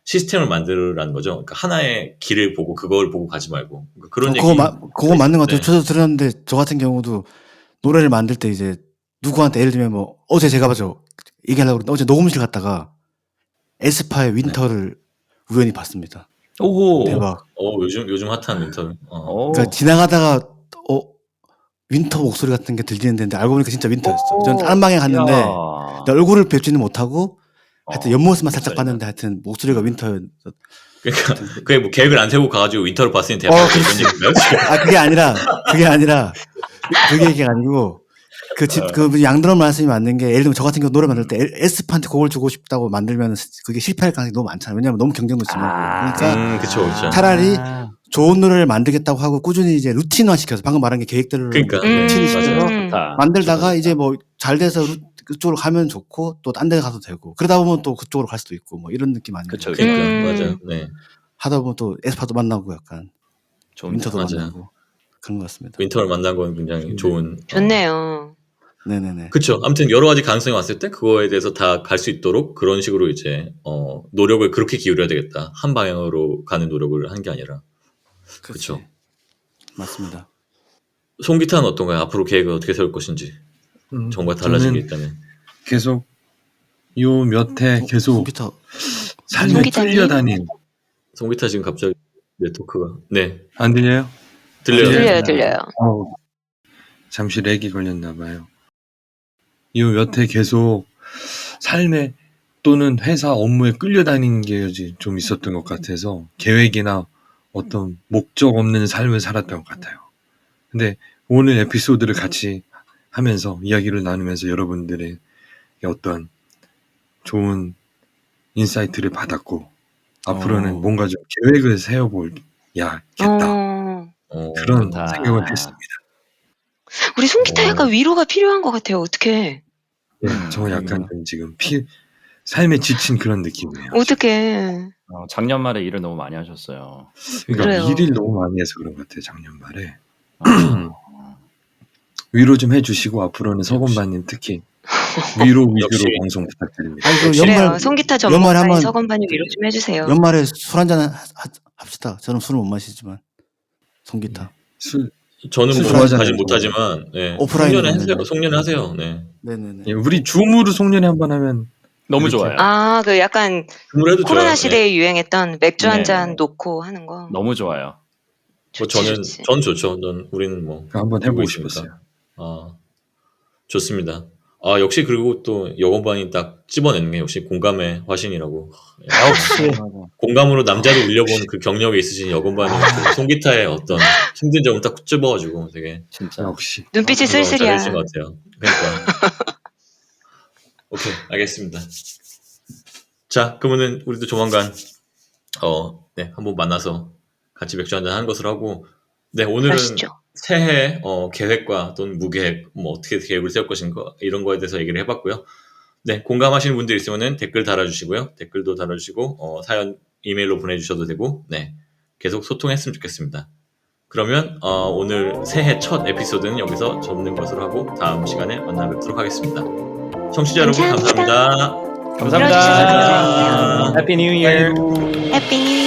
시스템을 만들라는 거죠. 그러니까 하나의 길을 보고 그걸 보고 가지 말고. 그러니까 그런 얘기. 그거 맞는 것 같아요. 네. 저도 들었는데 저 같은 경우도 노래를 만들 때 이제 누구한테 예를 들면 뭐 어제 제가 얘기하려고 그랬는데 어제 녹음실 갔다가 에스파의 윈터를 우연히 봤습니다. 오. 대박. 요즘 핫한 윈터. 그러니까 지나가다가 윈터 목소리 같은 게 들리는데 알고 보니까 진짜 윈터였어. 저는 다른 방에 갔는데 얼굴을 뵙지는 못하고 하여튼 옆모습만 살짝 봤는데 하여튼 목소리가 윈터였어. 그러니까 그게 뭐 계획을 안 세우고 가가지고 윈터를 봤으니 대박. 이런 얘기인가요? 그게 아니라 그게 얘기가 아니고 그 양드럼 말씀이 맞는 게, 예를 들면 저 같은 경우 노래 만들 때 에스파한테 곡을 주고 싶다고 만들면 그게 실패할 가능성이 너무 많잖아요. 왜냐하면 너무 경쟁도 심하고. 그러니까 그쵸. 차라리 좋은 노래를 만들겠다고 하고 꾸준히 이제 루틴화 시켜서, 방금 말한 게 계획대로 루틴 시켜서 만들다가 이제 뭐 잘 돼서 그쪽으로 가면 좋고 또 딴 데 가도 되고, 그러다 보면 또 그쪽으로 갈 수도 있고 뭐 이런 느낌 아니에요. 그쵸. 그러니까 맞아요. 네. 하다 보면 또 에스파도 만나고 약간 윈터도 맞아요. 만나고 그런 것 같습니다. 윈터를 만난 건 굉장히 좋은. 좋네요. 네네네. 그렇죠. 아무튼 여러 가지 가능성이 왔을 때 그거에 대해서 다 갈 수 있도록 그런 식으로 이제 노력을 그렇게 기울여야 되겠다. 한 방향으로 가는 노력을 하는 게 아니라. 그렇죠. 맞습니다. 송기타는 어떤가요? 앞으로 계획을 어떻게 세울 것인지. 정말 달라진 게 있다면. 계속 요 몇 해 계속 송기타 삶에 끌려다닌. 송기타 지금 갑자기 네트워크가 안 들려요? 들려요. 잠시 렉이 걸렸나 봐요. 요 몇 해 계속 삶에 또는 회사 업무에 끌려다니는 게 좀 있었던 것 같아서 계획이나 어떤 목적 없는 삶을 살았던 것 같아요. 근데 오늘 에피소드를 같이 하면서 이야기를 나누면서 여러분들의 어떤 좋은 인사이트를 받았고 앞으로는 뭔가 좀 계획을 세워볼야겠다. 그런 생각을 했습니다. 우리 송기타 약간 위로가 필요한 것 같아요. 어떡해. 저 약간 좀 지금 삶에 지친 그런 느낌이에요. 어떡해. 작년 말에 일을 너무 많이 하셨어요. 그러니까 일을 너무 많이 해서 그런 것 같아요. 작년 말에. 위로 좀 해주시고 앞으로는 서건반님 특히 위로 위주로 방송 부탁드립니다. 그래요. 송기타 전문가인 서건반님 위로 좀 해주세요. 연말에 술 한잔 합시다. 저는 술을 못 마시지만 송기타. 저는 뭐 가지 못하지만 오프라인으로 송년회 하세요. 네네네. 우리 줌으로 송년회 한번 하면 너무 좋아요. 그 약간 코로나 시대에 유행했던 맥주 한 잔 놓고 하는 거. 너무 좋아요. 뭐 전 좋죠. 우리는 뭐 한번 해보고 있으니까. 싶었어요. 좋습니다. 역시 그리고 또 여건반이 딱 집어내는 게 역시 공감의 화신이라고. 역시 공감으로 남자도 울려본 그 경력이 있으신 여건반이 그 송기타의 어떤 힘든 점을 딱 집어가지고 되게 진짜 역시 눈빛이 쓸쓸이야. 잘해주신 것 같아요. 그러니까. 오케이, 알겠습니다. 자, 그러면은 우리도 조만간 네, 한번 만나서 같이 맥주 한잔 하는 것으로 하고, 네, 오늘은 그러시죠. 새해 계획과 또는 무계획, 뭐 어떻게 계획을 세울 것인가 이런 거에 대해서 얘기를 해봤고요. 네, 공감하시는 분들 있으면은 댓글 달아주시고요. 댓글도 달아주시고 사연 이메일로 보내주셔도 되고, 네, 계속 소통했으면 좋겠습니다. 그러면 오늘 새해 첫 에피소드는 여기서 접는 것으로 하고 다음 시간에 만나 뵙도록 하겠습니다. 청취자 여러분 감사합니다. 감사합니다. 들어주셔서 감사해요. 해피 뉴 이어. 해피 뉴